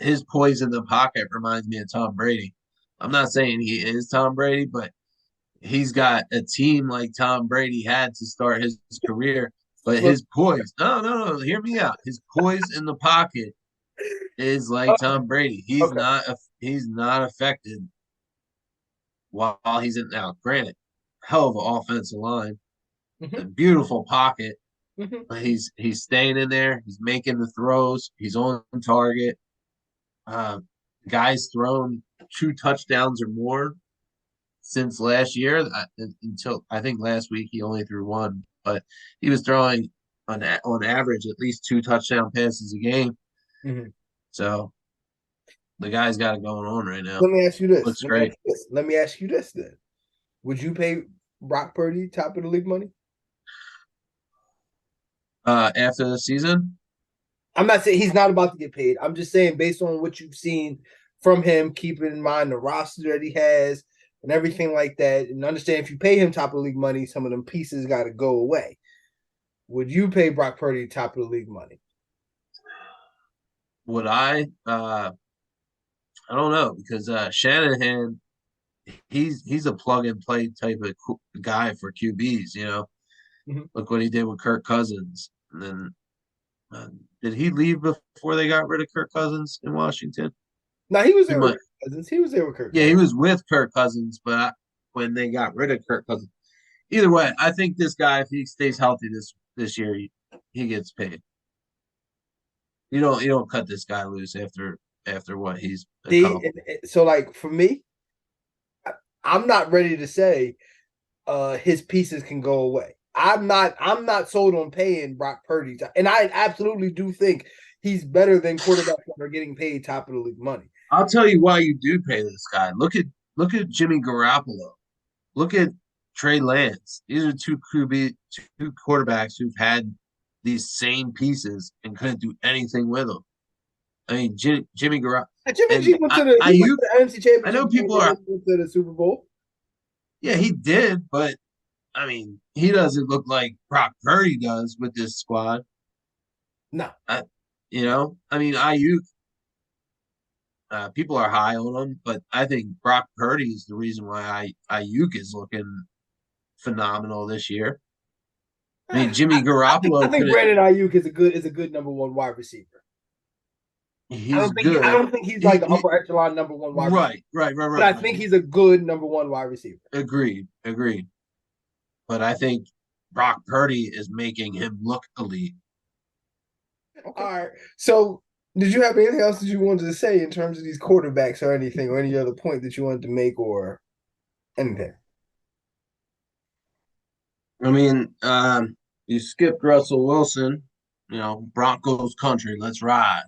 his poise in the pocket reminds me of Tom Brady. I'm not saying he is Tom Brady, but he's got a team like Tom Brady had to start his career. But his poise, no, hear me out. His poise in the pocket is like Tom Brady. He's not affected while he's in. Now, granted, hell of an offensive line, a beautiful pocket. But he's staying in there. He's making the throws. He's on target. Guys thrown 2 touchdowns or more since last year. Until I think last week he only threw 1, but he was throwing on average at least 2 touchdown passes a game.
Mm-hmm.
So the guy's got it going on right now.
Let me ask you this.
Looks great.
Let me ask you this then. Would you pay Brock Purdy top of the league money?
After the season?
I'm not saying he's not about to get paid. I'm just saying based on what you've seen from him, keeping in mind the roster that he has and everything like that, and understand if you pay him top of the league money, some of them pieces got to go away. Would you pay Brock Purdy top of the league money?
Would I? I don't know, because Shanahan, he's a plug and play type of guy for QBs. Look what he did with Kirk Cousins, and then did he leave before they got rid of Kirk Cousins in Washington?
No, he was there with Kirk Cousins. He was there with Kirk Cousins.
Yeah, he was with Kirk Cousins, but when they got rid of Kirk Cousins, either way, I think this guy, if he stays healthy this year, he gets paid. You don't cut this guy loose after what he's accomplished.
So like for me, I'm not ready to say his pieces can go away. I'm not sold on paying Brock Purdy, and I absolutely do think he's better than quarterbacks that are getting paid top of the league money.
I'll tell you why you do pay this guy. Look at Jimmy Garoppolo. Look at Trey Lance. These are two quarterbacks who've had these same pieces and couldn't do anything with them. I mean, Jimmy Garoppolo
Jimmy G
and
went to the
Ayuk.
NFC
I
Championship
know
game
people are,
and went to the Super Bowl.
yeah, he did, but I mean, he doesn't look like Brock Purdy does with this squad.
No,
I, I mean, Ayuk. People are high on him, but I think Brock Purdy is the reason why Ayuk is looking phenomenal this year. I mean, Jimmy
I
Garoppolo
think
could.
Brandon Ayuk is a good number one wide receiver.
He's
I
good.
don't think he's like the
He
upper echelon number one wide receiver, but I
right.
think he's a good number one wide receiver.
Agreed. But I think Brock Purdy is making him look elite.
Okay. All right. So, did you have anything else that you wanted to say in terms of these quarterbacks or anything, or any other point that you wanted to make, or anything?
I mean, you skipped Russell Wilson. Broncos country. Let's ride.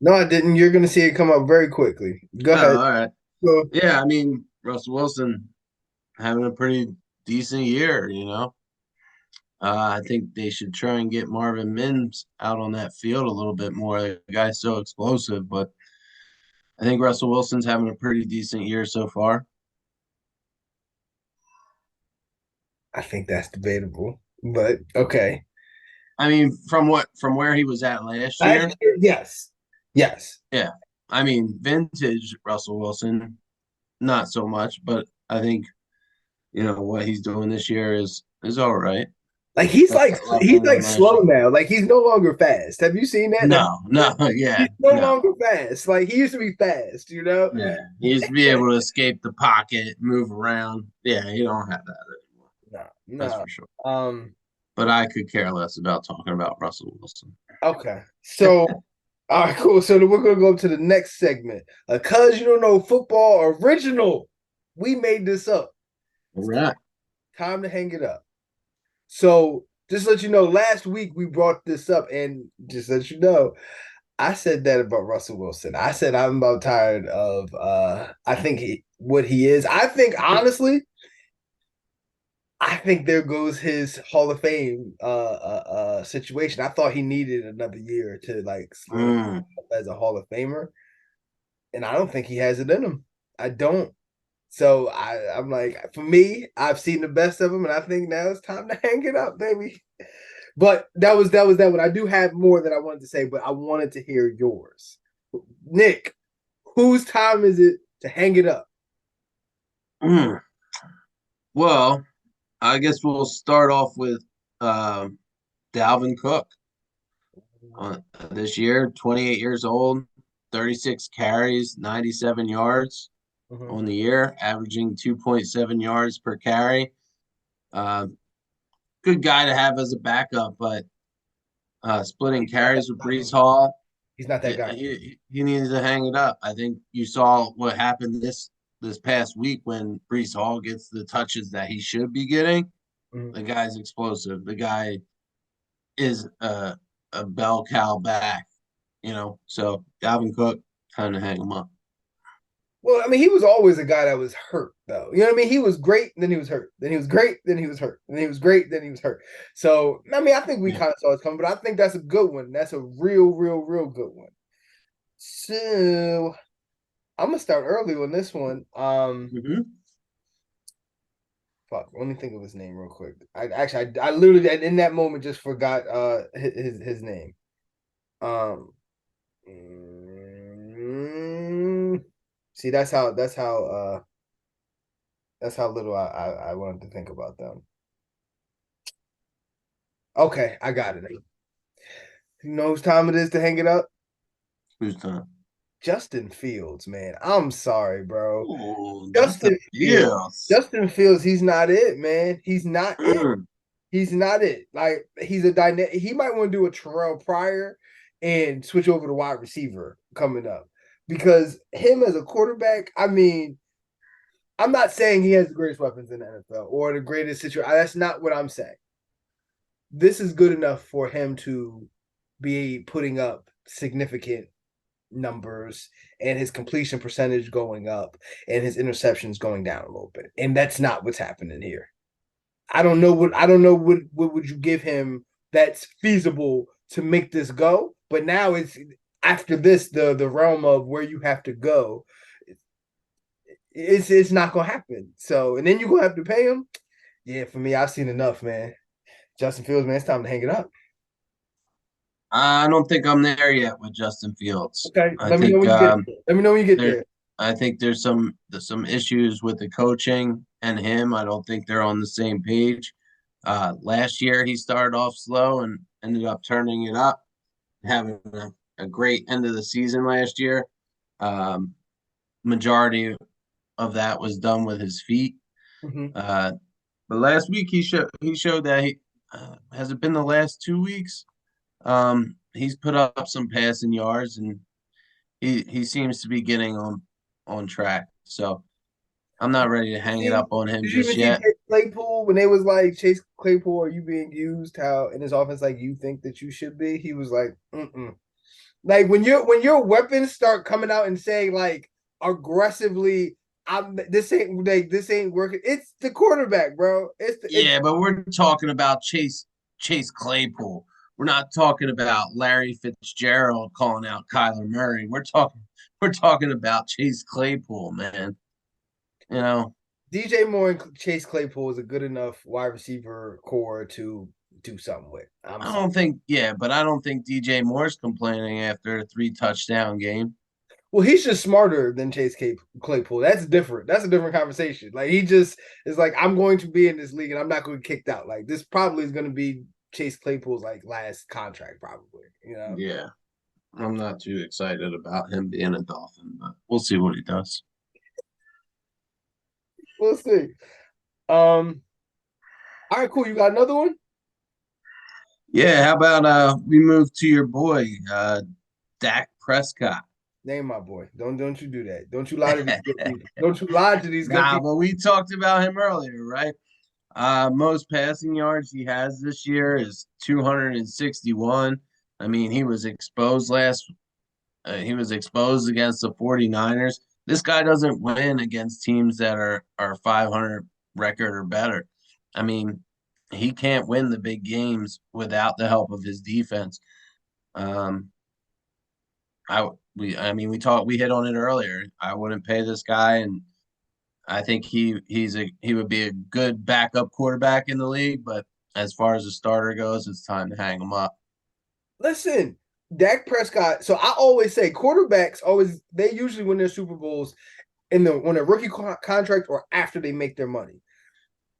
No, I didn't. You're going to see it come up very quickly. Go
Oh,
ahead.
all right.
So,
Yeah, I mean, Russell Wilson having a pretty decent year. I think they should try and get Marvin Mims out on that field a little bit more. The guy's so explosive, but I think Russell Wilson's having a pretty decent year so far.
I think that's debatable, but okay.
I mean, from where he was at last
Last
year,
year, yes, yes.
yeah. I mean, vintage Russell Wilson, not so much, but I think what he's doing this year is all right.
Like he's
Up
like
that level
he's like
than last
slow
year.
now. Like he's no longer fast. Have you seen that?
No, no, yeah,
He's no
no.
longer fast. Like he used to be fast, you know?
Yeah, he used to be able to escape the pocket, move around. Yeah, you don't have that anymore.
No,
That's
no.
for sure. But I could care less about talking about Russell Wilson.
Okay. So all right, cool. So then we're gonna go to the next segment. Cause you don't know football original. We made this up.
All right.
Time to hang it up. So just let you know, last week we brought this up, and just let you know, I said that about Russell Wilson. I said I'm about tired of I think what he is. I think honestly, I think there goes his Hall of Fame situation. I thought he needed another year to like solidify as a Hall of Famer, and I don't think he has it in him. I don't. So I'm like, for me, I've seen the best of him, and I think now it's time to hang it up, baby. But that one. I do have more that I wanted to say, but I wanted to hear yours. Nick, whose time is it to hang it up?
Well, I guess we'll start off with Dalvin Cook. This year, 28 years old, 36 carries, 97 yards on the year, averaging 2.7 yards per carry. Good guy to have as a backup, but splitting carries with Breece Hall,
He's not that guy.
he needs to hang it up. I think you saw what happened this past week when Breece Hall gets the touches that he should be getting. The guy's explosive. The guy is a bell cow back, So Dalvin Cook, time to hang him up.
Well, I mean, he was always a guy that was hurt, though. You know what I mean? He was great, then he was hurt. Then he was great, then he was hurt. Then he was great, then he was hurt. So, I mean, I think we kind of saw it coming, but I think that's a good one. That's a real good one. So, I'm gonna start early on this one. Fuck, let me think of his name real quick. I literally in that moment just forgot his name. See, that's how little I wanted to think about them. Okay, I got it. You know whose time it is to hang it up?
Who's time?
Justin Fields, man. I'm sorry, bro.
Ooh,
Justin Fields. Justin Fields, he's not it, man. He's not it. He's not it. Like he's a dynamic. He might want to do a Terrell Pryor and switch over to wide receiver coming up. Because him as a quarterback, I mean, I'm not saying he has the greatest weapons in the NFL or the greatest situation. That's not what I'm saying. This is good enough for him to be putting up significant numbers and his completion percentage going up and his interceptions going down a little bit. And that's not what's happening here. I don't know what would you give him that's feasible to make this go. But now it's after this the realm of where you have to go. It's not gonna happen. So and then you're gonna have to pay him. Yeah, for me, I've seen enough, man. Justin Fields, man, it's time to hang it up.
I don't think I'm there yet with Justin Fields.
Okay,
I
let me know
think
when you get there. Let me know when you get
there
there.
I think there's some issues with the coaching and him. I don't think they're on the same page. Last year he started off slow and ended up turning it up, having a great end of the season last year. Um, Majority of that was done with his feet.
Mm-hmm.
Uh, but last week he showed that he has it been the last 2 weeks. He's put up some passing yards and he seems to be getting on track. So I'm not ready to hang it
See,
up on him
did you even
just
see
yet.
Chase Claypool when they was like Chase Claypool, are you being used how in his offense like you think that you should be? He was like, mm-mm. Like when your weapons start coming out and saying like aggressively, I'm this ain't working. It's the quarterback, bro. It's
Yeah, but we're talking about Chase Claypool. We're not talking about Larry Fitzgerald calling out Kyler Murray. We're talking about Chase Claypool, man. You know,
DJ Moore and Chase Claypool is a good enough wide receiver core to do something with. I'm
I
sorry.
don't think yeah, but I don't think DJ Moore's complaining after a 3 touchdown game.
Well, he's just smarter than Claypool. That's different. That's a different conversation. Like he just is like, I'm going to be in this league and I'm not going to get kicked out. Like this probably is going to be Chase Claypool's like last contract, probably. You know,
Yeah. I'm not too excited about him being a Dolphin, but we'll see what he does.
we'll see. Um, all right, cool. You got another one?
Yeah, how about we move to your boy, Dak Prescott.
Name my boy. Don't you do that. Don't you lie to these good people. Don't you lie to these good
Nah,
people.
but we talked about him earlier, right? Most passing yards he has this year is 261. I mean, he was exposed against the 49ers. This guy doesn't win against teams that are 500 record or better. I mean, he can't win the big games without the help of his defense. Um, we hit on it earlier. I wouldn't pay this guy, and I think he would be a good backup quarterback in the league. But as far as the starter goes, it's time to hang him up.
Listen, Dak Prescott. So I always say quarterbacks always they usually win their Super Bowls in the when a rookie contract or after they make their money.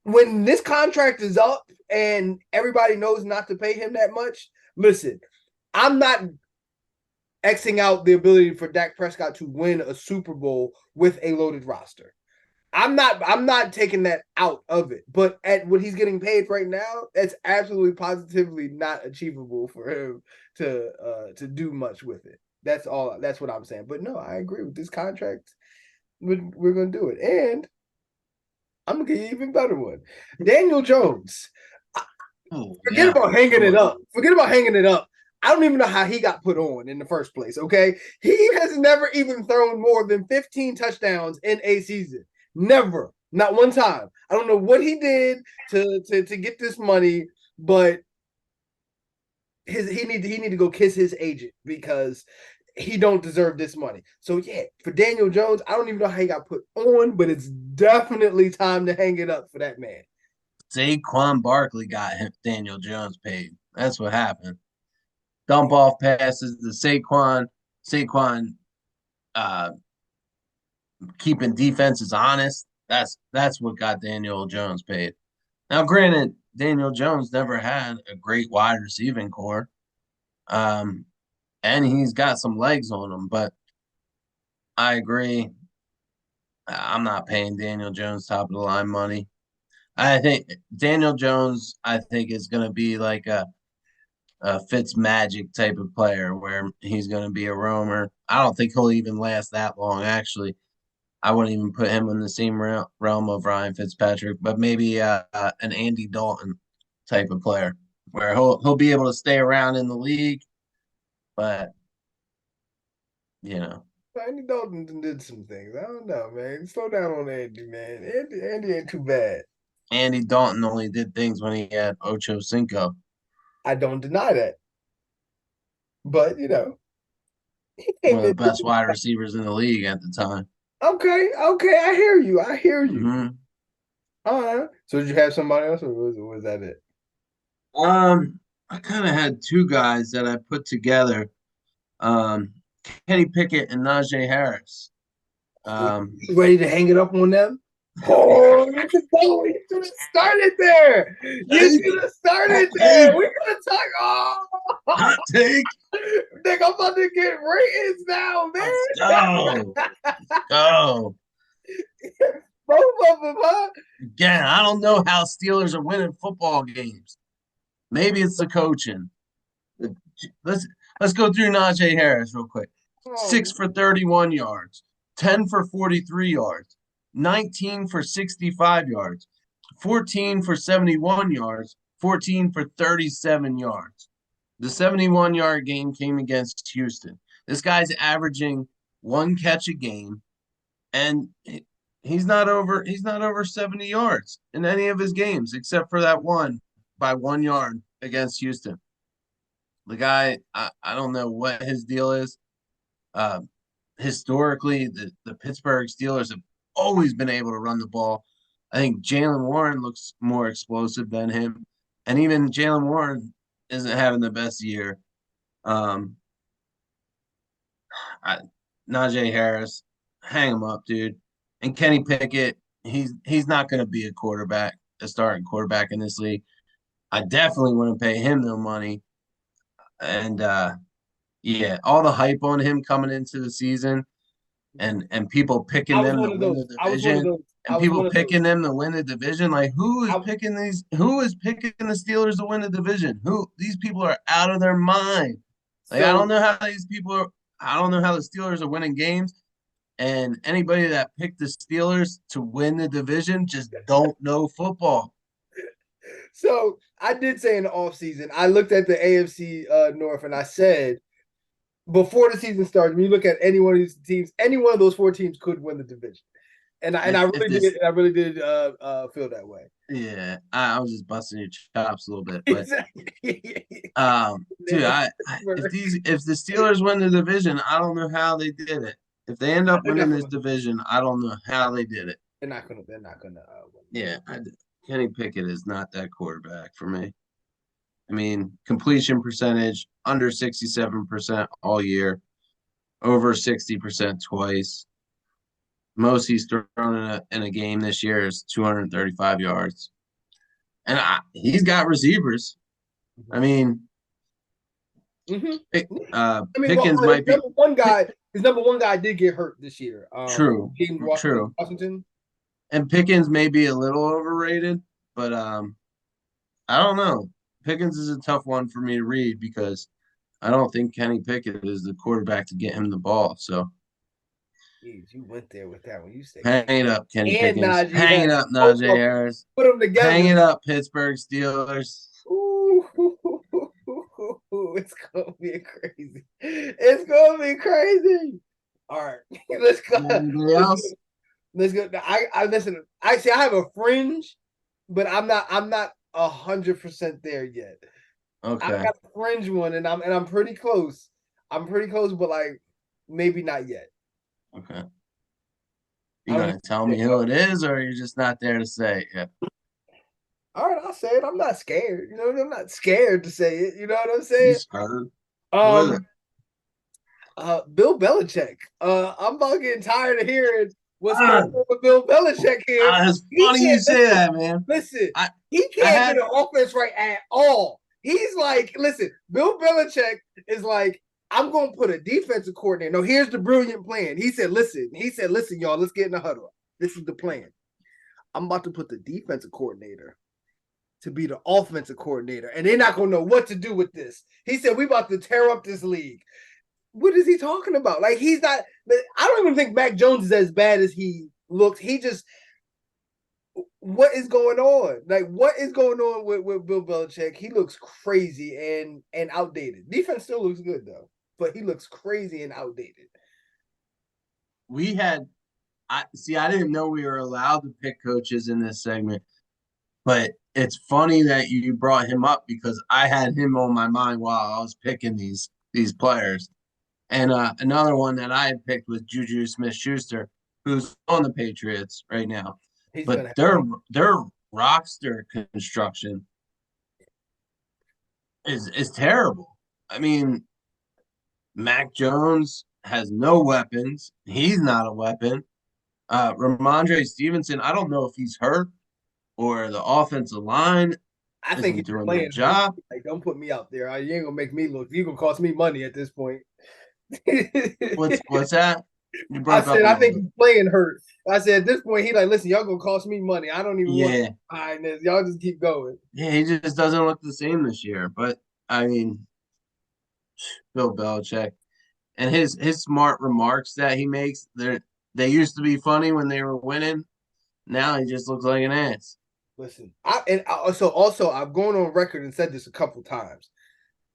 When this contract is up and everybody knows not to pay him that much, listen, I'm not Xing out the ability for Dak Prescott to win a Super Bowl with a loaded roster. I'm not taking that out of it. But at what he's getting paid right now, that's absolutely positively not achievable for him to do much with it. That's what I'm saying. But no, I agree with this contract. We're gonna do it. And I'm gonna get you an even better one. Daniel Jones.
Oh
Forget
yeah,
about hanging it
sure.
up. Forget about hanging it up. I don't even know how he got put on in the first place. Okay. He has never even thrown more than 15 touchdowns in a season. Never. Not one time. I don't know what he did to get this money, but he need to go kiss his agent because he don't deserve this money. So yeah, for Daniel Jones, I don't even know how he got put on, but it's definitely time to hang it up for that man.
Saquon Barkley got him, Daniel Jones paid. That's what happened. Dump off passes to Saquon. Saquon uh, keeping defenses honest. That's what got Daniel Jones paid. Now, granted, Daniel Jones never had a great wide receiving core, um, and he's got some legs on him. But I agree. I'm not paying Daniel Jones top of the line money. I think Daniel Jones, I think, is going to be like a Fitz Magic type of player where he's going to be a roamer. I don't think he'll even last that long, actually. I wouldn't even put him in the same realm of Ryan Fitzpatrick, but maybe an Andy Dalton type of player where he'll be able to stay around in the league, but you know,
Andy Dalton did some things. I don't know, man. Slow down on Andy, man. Andy ain't too bad.
Andy Dalton only did things when he had Ocho Cinco.
I don't deny that. But he
One
came
of the
in.
best wide receivers in the league at the time.
Okay, okay, I hear you. I hear you.
Hmm.
All right. So did you have somebody else, or was that it?
I kind of had two guys that I put together. Um, Kenny Pickett and Najee Harris. Um,
You ready to hang it up on them? Oh, you should have started there. You
take,
should have started
hot
there.
take,
We could have talked. Oh,
hot take.
nigga, I'm about to get ratings now,
Let's
man.
go. Let's go.
Both of them, huh?
Again, I don't know how Steelers are winning football games. Maybe it's the coaching. Let's let's go through Najee Harris real quick.
Oh,
6 for 31 yards, 10 for 43 yards, 19 for 65 yards, 14 for 71 yards, 14 for 37 yards. The 71-yard game came against Houston. This guy's averaging one catch a game, and he's not over 70 yards in any of his games except for that one by 1 yard against Houston. The guy, I don't know what his deal is. Uh, Historically, the Pittsburgh Steelers have always been able to run the ball. I think Jalen Warren looks more explosive than him, and even Jalen Warren isn't having the best year. Um, I, Najee Harris, hang him up, dude. And Kenny Pickett, he's not going to be a starting quarterback in this league. I definitely wouldn't pay him no money. And yeah, all the hype on him coming into the season and people
I
picking
was
them
one
to
of
win
those.
the
I was one of
division
those. I
and
was
people
one of those.
picking them to win the division. Like
I,
who is picking the Steelers to win the division? Who these people are out of their mind. Like
so
I don't know how the Steelers are winning games. And anybody that picked the Steelers to win the division just don't know football.
so I did say in the offseason, I looked at the AFC North and I said before the season started, when you look at any one of these teams, any one of those four teams could win the division. And I
If
really
this
did. I really did feel that way.
Yeah, I was just busting your chops a little bit, but
Exactly.
dude, if the Steelers win the division, I don't know how they did it. If they end up
They're not
winning this
gonna.
division, I don't know how they did it.
They're not gonna. They're not gonna win.
Yeah, Kenny Pickett is not that quarterback for me. I mean, completion percentage under 67% all year, over 60% twice. Most he's thrown in a game this year is 235 yards. And he's got receivers. I mean,
Mm-hmm. I mean, well,
Pickens might be
his number one guy did get hurt this year.
true,
James
true.
Washington.
And Pickens may be a little overrated, but I don't know. Pickens is a tough one for me to read because I don't think Kenny Pickett is the quarterback to get him the ball. So
Jeez, you went there with that one. You said
hang
Kenny
it up, Kenny
and
Pickens.
Najee
Hang it
Harris.
up,
Both
Najee
of them.
Harris.
Put them
Hang
together.
it up, Pittsburgh Steelers.
Ooh, it's gonna be crazy. It's gonna be crazy. All right, let's go.
Anybody else?
Let's go. I listen. I see. I have a fringe, but I'm not. I'm not 100% there yet. I
Okay.
got a fringe one, and I'm pretty close. I'm pretty close, but like maybe not yet.
Okay. You
I'm
gonna tell me who it is, or you're just not there to say it?
all right. I'll say it. I'm not scared. I'm not scared to say it. You know what I'm
You
saying?
scared? Who is it?
Um, Bill Belichick. I'm about getting tired of hearing what's going
Ah,
on with Bill Belichick here.
it's
He
funny you
can't
say that, man.
listen.
I
He
I
can't get
had
an offense right at all. He's like, listen, Bill Belichick is like, I'm gonna put a defensive coordinator. No, here's the brilliant plan. He said, listen, y'all, let's get in the huddle. This is the plan. I'm about to put the defensive coordinator to be the offensive coordinator, and they're not gonna know what to do with this. He said, we about to tear up this league. What is he talking about? Like, he's not. I don't even think Mac Jones is as bad as he looks. He just. What is going on? Like, what is going on with Bill Belichick? He looks crazy and outdated. Defense still looks good though, but he looks crazy and outdated.
we had I didn't know we were allowed to pick coaches in this segment. But it's funny that you brought him up because I had him on my mind while I was picking these players. And another one that I had picked was Juju Smith-Schuster, who's on the Patriots right now.
He's
But
gonna have
their roster construction is terrible. I mean, Mac Jones has no weapons. He's not a weapon. Ramondre Stevenson, I don't know if he's hurt or the offensive line
I think
isn't
he's
doing their
playing hurt.
job.
Like, don't put me out there. You ain't gonna make me look. You gonna cost me money at this point.
What's that? You
I
broke up
said
a
I
little
think
bit.
he's playing hurt. I said at this point he like, listen, y'all gonna cost me money. I don't even want to
Yeah,
behind this. Y'all just keep going.
yeah, he just doesn't look the same this year. But I mean, Bill Belichick and his smart remarks that he makes, they used to be funny when they were winning. Now he just looks like an ass.
Listen, also I've gone on record and said this a couple times.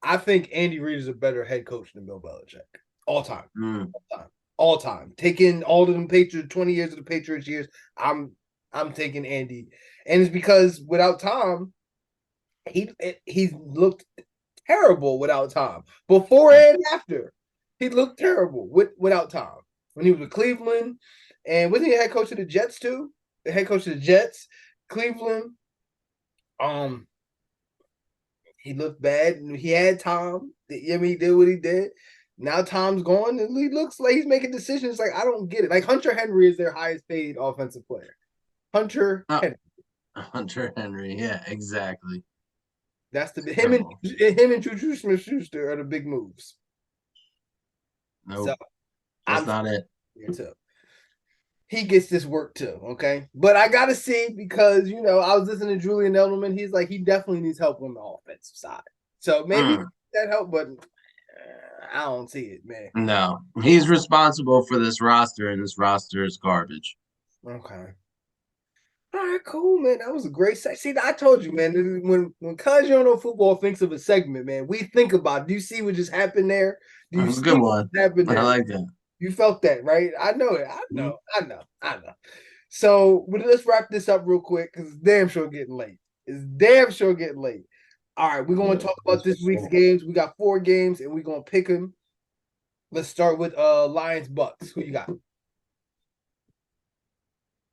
I think Andy Reid is a better head coach than Bill Belichick. All time.
Mm.
All time. All time. Taking all of them Patriots, 20 years of the Patriots years, I'm taking Andy. And it's because without Tom, he looked terrible without Tom. Before and after. He looked terrible without Tom. When he was with Cleveland, and wasn't he the head coach of the Jets too? The head coach of the Jets, Cleveland. Um, he looked bad. He had Tom. I mean, he did what he did. Now Tom's gone, and he looks like he's making decisions. Like I don't get it. Like Hunter Henry is their highest paid offensive player. Hunter
Oh,
Henry.
Hunter Henry, yeah, exactly.
That's the
Terrible.
him and Juju Smith Schuster are the big moves. So
Nope, that's
I'm
not it.
here too. He gets this work too, okay? But I gotta see because I was listening to Julian Edelman. He's like he definitely needs help on the offensive side. So maybe
Mm.
that help, but I don't see it, man.
No, he's responsible for this roster, and this roster is garbage.
Okay. All right, cool, man. That was a great segment. See, I told you, man. When Cuz You Don't Know Football thinks of a segment, man, we think about it. Do you see what just happened there? Do you
That's a
see
good
what
one.
happened
I
there?
like that.
You felt that, right? I know it. I
Mhm.
know. I know. I know. So let's wrap this up real quick because it's damn sure getting late. It's damn sure getting late. All right, we're going
Yeah,
to talk about
that's for
this week's
sure.
games. We got 4 games, and we're going to pick them. Let's start with Lions Bucks. Who you got? Oh,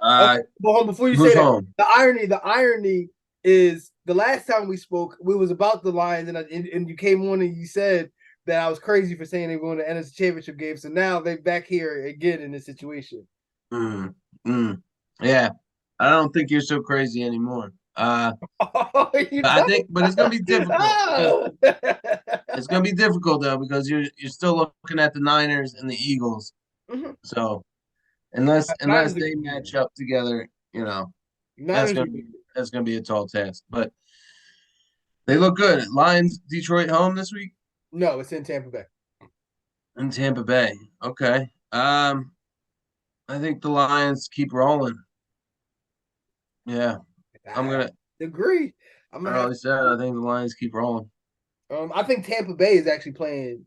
Uh,
but hold on, before you say
who's
that,
home?
the irony is the last time we spoke, we was about the Lions, and you came on and you said that I was crazy for saying they were going to NFC Championship game. So now they're back here again in this situation.
Mm, mm. Yeah, I don't think you're so crazy anymore.
Oh, you
I
don't?
think, but it's gonna be difficult because
Oh.
it's gonna be difficult though because you're still looking at the Niners and the Eagles.
Mhm.
So unless
Niners are
they
gonna be
match
there.
up together, that's
Niners are
gonna
gonna
be
be there.
that's gonna be a tall task. But they look good. Lions, Detroit home this week
No, it's in Tampa Bay.
in Tampa Bay. Okay. I think the Lions keep rolling. Yeah, I'm
I
gonna.
agree. I'm
I
gonna have
already said I think the Lions keep rolling.
I think Tampa Bay is actually playing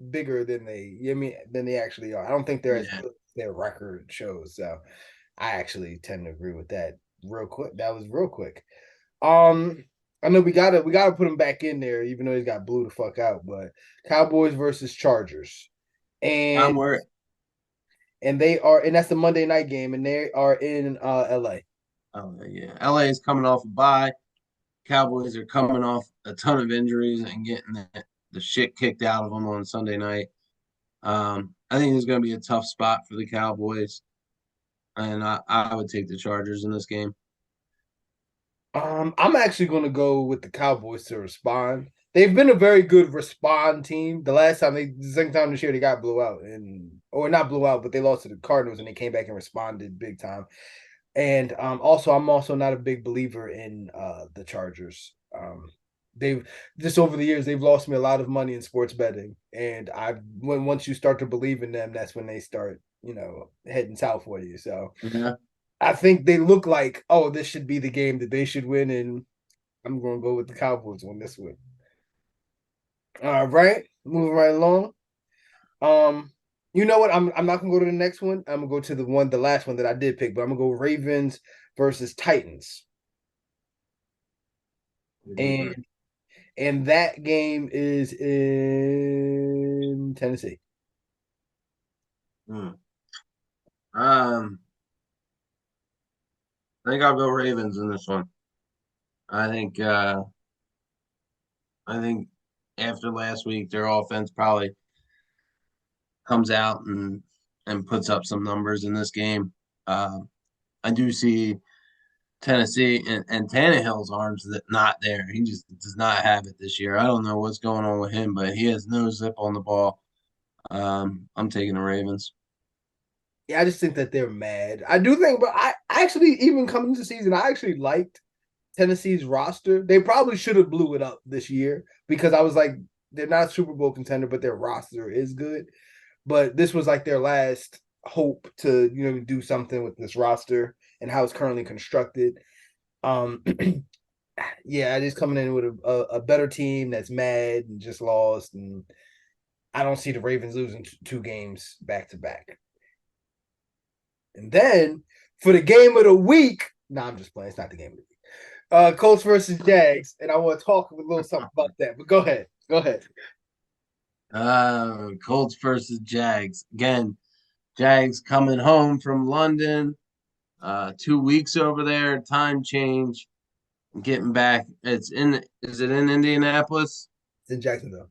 bigger than than they actually are. I don't think they're as
Yeah.
good as their record shows. So I actually tend to agree with that. Real quick, that was real quick. Um, I know we gotta put him back in there, even though he's got blew the fuck out. But Cowboys versus Chargers,
I'm
and
worried.
that's the Monday night game, and they are in L.A.
Oh yeah, LA is coming off a bye. Cowboys are coming off a ton of injuries and getting the shit kicked out of them on Sunday night. I think it's going to be a tough spot for the Cowboys, and I would take the Chargers in this game.
I'm actually going to go with the Cowboys to respond. They've been a very good respond team. The second time this year, they got blew out, or not blew out, but they lost to the Cardinals, and they came back and responded big time. And also, I'm also not a big believer in the Chargers. They've just over the years they've lost me a lot of money in sports betting, and once you start to believe in them, that's when they start heading south for you. So
Yeah.
I think they look like, oh, this should be the game that they should win, and I'm going to go with the Cowboys on this one. All right, moving right along. Um, you know what? I'm not gonna go to the next one. I'm gonna go to the last one that I did pick, but I'm gonna go Ravens versus Titans. and that game is in Tennessee.
Hmm. Um, I think I'll go Ravens in this one. I think uh I think after last week, their offense probably comes out and puts up some numbers in this game. Uh, I do see Tennessee and Tannehill's arms that not there. He just does not have it this year. I don't know what's going on with him, but he has no zip on the ball. I'm taking the Ravens.
Yeah, I just think that they're mad. I do think, but I actually even coming into the season, I actually liked Tennessee's roster. They probably should have blew it up this year because I was like, they're not a Super Bowl contender, but their roster is good. But this was like their last hope to do something with this roster and how it's currently constructed. Um, yeah, just coming in with a better team that's mad and just lost, and I don't see the Ravens losing two games back to back. And then for the game of the week, I'm just playing. It's not the game of the week. Colts versus Jags, and I want to talk a little something about that. But go ahead, go ahead.
Colts versus Jags again. Jags coming home from London. 2 weeks over there. Time change. Getting back. It's in. Is it in Indianapolis?
It's in Jacksonville.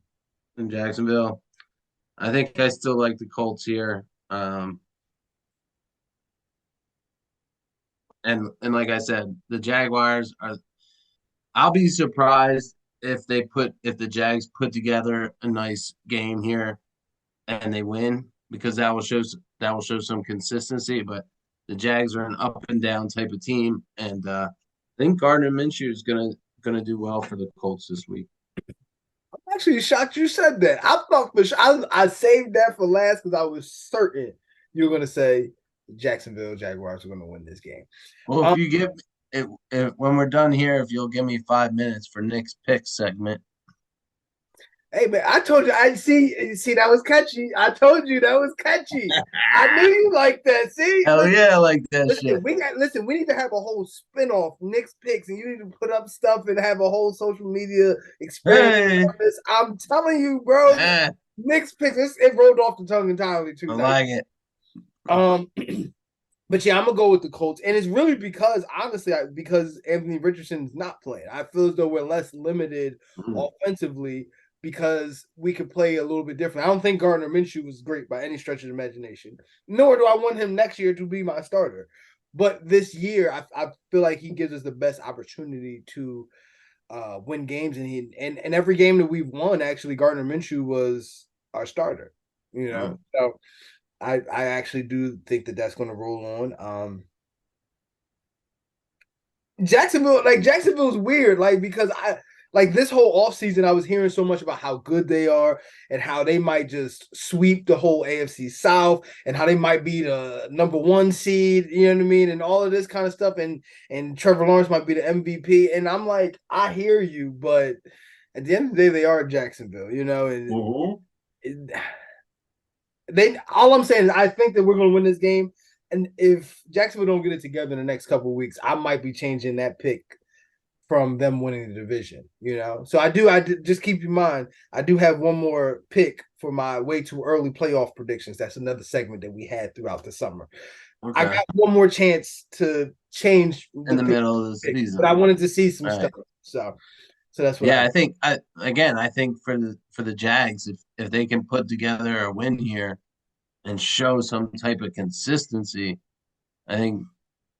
In Jacksonville. I think I still like the Colts here. And like I said, the Jaguars are. I'll be surprised if the Jags put together a nice game here and they win because that will show some consistency. But the Jags are an up and down type of team, and I think Gardner Minshew is gonna do well for the Colts this week.
I'm actually shocked you said that. I thought for sure I saved that for last because I was certain you were going to say Jacksonville Jaguars are going to win this game.
Well, if you give if when we're done here, if you'll give me 5 minutes for Nick's pick segment.
Hey man, I told you. I see that was catchy. I told you that was catchy. I knew you like that. See,
Hell
listen,
yeah, I like that
listen,
shit.
we need to have a whole spinoff, Nick's picks, and you need to put up stuff and have a whole social media experience
Hey,
on this. I'm telling you, bro.
eh,
Nick's picks. It rolled off the tongue entirely too.
I
Nice.
like it.
Um, but yeah, I'm gonna go with the Colts, and it's really because honestly, because Anthony Richardson's not playing. I feel as though we're less limited offensively because we could play a little bit different. I don't think Gardner Minshew was great by any stretch of the imagination, nor do I want him next year to be my starter. But this year, I feel like he gives us the best opportunity to win games, and every game that we've won, actually, Gardner Minshew was our starter. So I actually do think that that's going to roll on. Jacksonville's weird, like because I like this whole offseason I was hearing so much about how good they are and how they might just sweep the whole AFC South and how they might be the number one seed, you know what I mean, and all of this kind of stuff, and Trevor Lawrence might be the MVP, and I'm like, I hear you, but at the end of the day, they are Jacksonville, and it, all I'm saying is I think that we're going to win this game. And if Jacksonville don't get it together in the next couple of weeks, I might be changing that pick from them winning the division. So I do just keep in mind, I do have one more pick for my way too early playoff predictions. That's another segment that we had throughout the summer. Okay. I got one more chance to change
in the middle of the season,
but I wanted to see some stuff. So that's what
I think I think for the Jags, if they can put together a win here and show some type of consistency, I think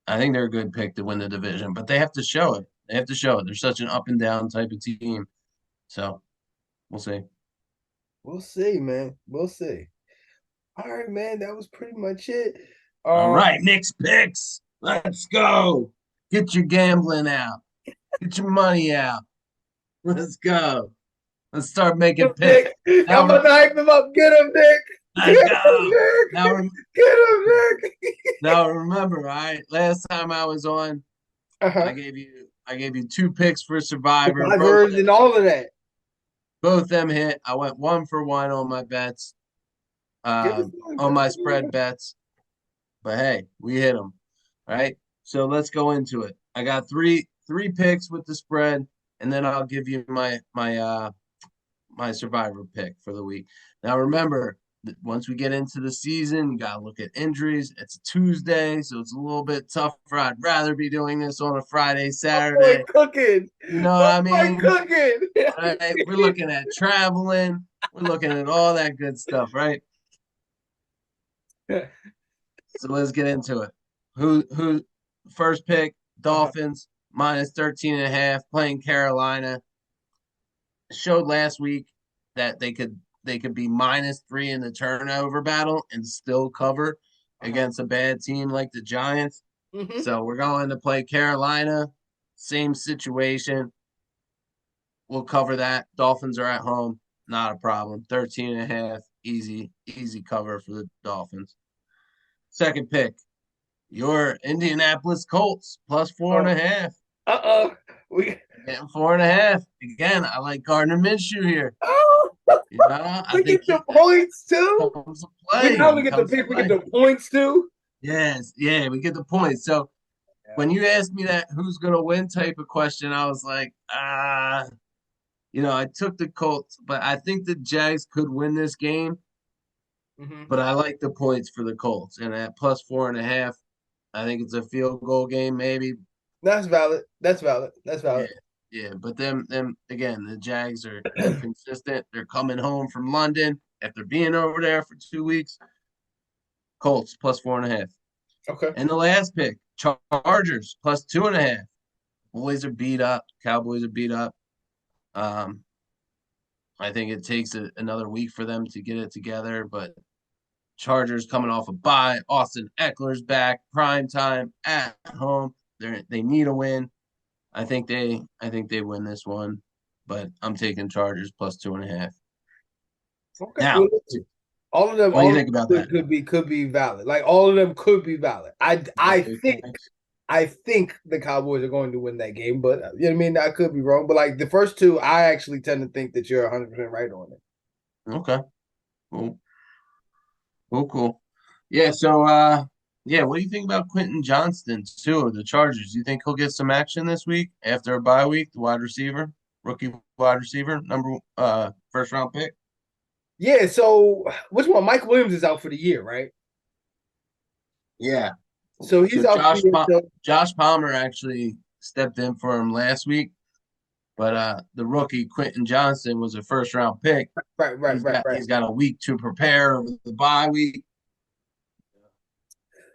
they're a good pick to win the division, but they have to show it. They have to show it. They're such an up and down type of team. So we'll see.
We'll see, man. We'll see. All right, man. That was pretty much it.
All right, Nick's picks. Let's go. Get your gambling out. Get your money out. Let's go. Let's start making picks.
I'm about to hype them up. Get him, Nick.
Let's go.
Get him, Nick.
Now remember, right? Last time I was on, I gave you 2 picks for Survivor.
And all of that.
Both them hit. I went 1 for 1 on my bets, on my spread bets. But hey, we hit them. All right. So let's go into it. I got three picks with the spread. and then I'll give you my survivor pick for the week. Now remember, once we get into the season, you gotta look at injuries. It's a Tuesday, so it's a little bit tougher. I'd rather be doing this on a Friday,
My boy
Saturday.
cooking.
You know what
My
I
boy
mean?
cooking.
Right? We're looking at traveling. We're looking at all that good stuff, right? So let's get into it. Who first pick? Dolphins minus 13.5 playing Carolina. Showed last week that they could be -3 in the turnover battle and still cover against a bad team like the Giants.
Mhm.
So we're going to play Carolina. Same situation. We'll cover that. Dolphins are at home. Not a problem. 13.5. Easy cover for the Dolphins. Second pick, your Indianapolis Colts plus four and
Oh,
a half.
we
Getting 4.5. Again, I like Gardner Minshew here.
oh
You know, I
we
think
get the
he
points too.
comes to
We
play.
not only
He
get the
comes to
pick, we get
play.
the points too.
Yes, yeah, we get the point. So when you asked me that who's gonna win type of question, I was like, I took the Colts, but I think the Jags could win this game.
Hmm.
But I like the points for the Colts, and at plus 4.5, I think it's a field goal game, maybe.
That's valid. That's valid. That's
Yeah,
valid.
yeah. But them again, the Jags are inconsistent. They're coming home from London after being over there for 2 weeks. Colts plus 4.5.
Okay.
And the last pick, Chargers plus 2.5. Boys are beat up. Cowboys are beat up. Um, I think it takes another week for them to get it together, but Chargers coming off a bye. Austin Eckler's back, prime time at home. They need a win. I think they win this one, but I'm taking Chargers plus 2.5.
Okay. Well,
Now,
listen, all of them,
what do you
all of
think about
them
that?
could be valid. Like all of them could be valid. I
The
I
big
think
points?
I think the Cowboys are going to win that game, but you know what I mean. I could be wrong, but like the first two, I actually tend to think that you're 100% right on it.
Okay, cool, cool. Yeah. So, yeah. What do you think about Quentin Johnston too of the Chargers? Do you think he'll get some action this week after a bye week? The wide receiver, rookie wide receiver, first round pick.
Yeah. So which one? Mike Williams is out for the year, right?
Yeah.
So
So
he's out for the year. So
Josh Palmer actually stepped in for him last week, but the rookie Quentin Johnson was a first round pick.
right, right,
He's
right,
got
right.
he's got a week to prepare over the bye week. I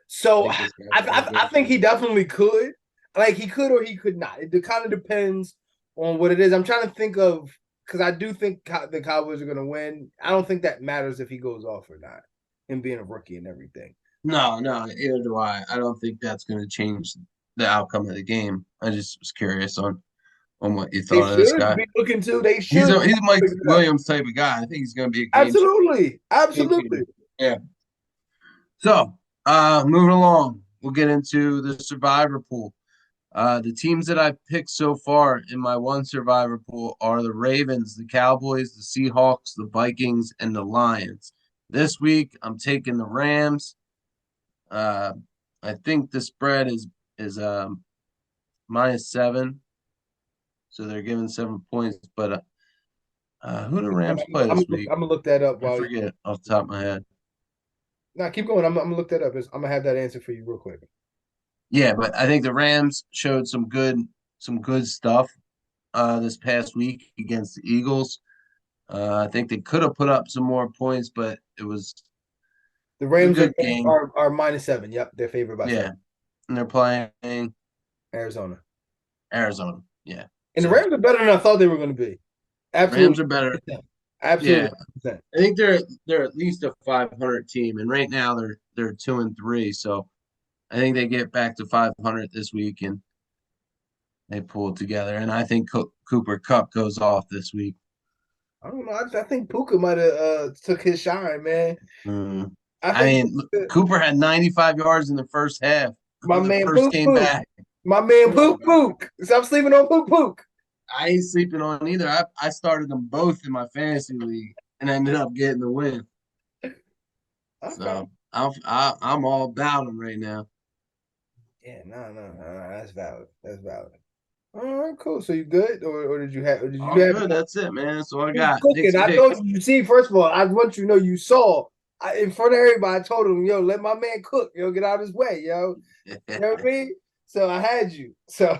So
think
I,
this guy's gonna
I,
be
I
good.
think he definitely could. Like he could or he could not. It kind of depends on what it is. I'm trying to think of because I do think the Cowboys are going to win. I don't think that matters if he goes off or not. Him being a rookie and everything.
No, either do I. I don't think that's going to change the outcome of the game. I just was curious on what you
They
thought of this
should
guy.
be looking to. They
He's
should
a he's Mike
figure it out.
Williams type of guy. I think he's going to be a
Absolutely,
game
absolutely.
changer. Yeah. So, moving along, we'll get into the survivor pool. The teams that I've picked so far in my one survivor pool are the Ravens, the Cowboys, the Seahawks, the Vikings, and the Lions. This week, I'm taking the Rams. Uh, I think the spread is -7, so they're giving 7 points. But who do the Rams play
I'm
this week?
gonna look that up
I
while you.
forget off the top of my head.
Now keep going. I'm gonna look that up. I'm gonna have that answer for you real quick.
Yeah, but I think the Rams showed some good stuff this past week against the Eagles. I think they could have put up some more points, but it was
The
a
Rams
good game.
are -7. Yep, they're favored by
Yeah,
7.
and they're playing
Arizona.
Arizona. Yeah,
And the
so
Rams are better than I thought they were going to be.
Rams
Absolutely.
are better.
Absolutely.
Yeah, I think they're at least a 500 team, and right now they're 2-3. So I think they get back to 500 this week, and they pull it together. And I think Cooper Cup goes off this week.
I don't know. I think Puka might have took his shine, man.
Mm.
I
I
think
mean, Cooper had 95 yards in the first half
my
when the
man
first
Pook
came
Pook.
back.
My man
Come on,
Pook
bro.
Pook. Stop sleeping on Pook Pook.
I ain't sleeping on either. I started them both in my fantasy league and ended up getting the win.
Okay.
So I'm all about them right now.
Yeah, no. That's valid. That's valid. All right, cool. So you good, or did you
All
have
good. That's it, man. That's all I
who's
got.
cooking?
Knicks
I
pick.
told you. You see, first of all, I want you to know you saw in front of everybody. I told him, yo, let my man cook. Yo, get out of his way, yo. You know what I mean? So I had you. So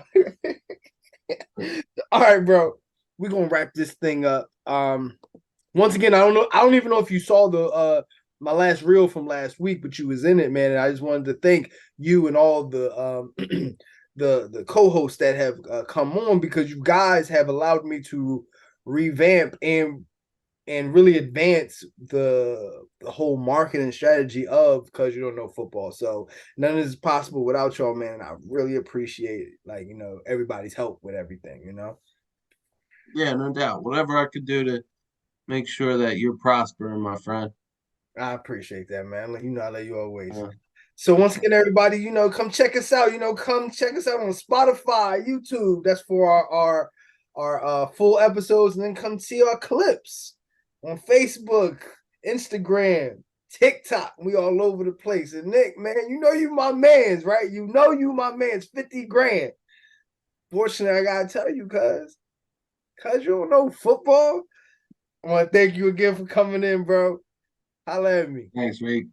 all right, bro. We're gonna wrap this thing up. Once again, I don't know. I don't even know if you saw the my last reel from last week, but you was in it, man. And I just wanted to thank you and all the the co-hosts that have come on, because you guys have allowed me to revamp and really advance the whole marketing strategy of Cuz You Don't Know Football. So none of this is possible without y'all, man. I really appreciate it. Like, everybody's help with everything.
Yeah, no doubt. Whatever I could do to make sure that you're prospering, my friend.
I appreciate that, man. I love you always.
Uh,
So once again, everybody, come check us out. Come check us out on Spotify, YouTube. That's for our full episodes, and then come see our clips on Facebook, Instagram, TikTok. We all over the place. And Nick, man, you my man's, right? You my man's 50 grand. Fortunately, I gotta tell you, cuz you don't know football. I want to thank you again for coming in, bro. Holla at me.
Thanks, Rick.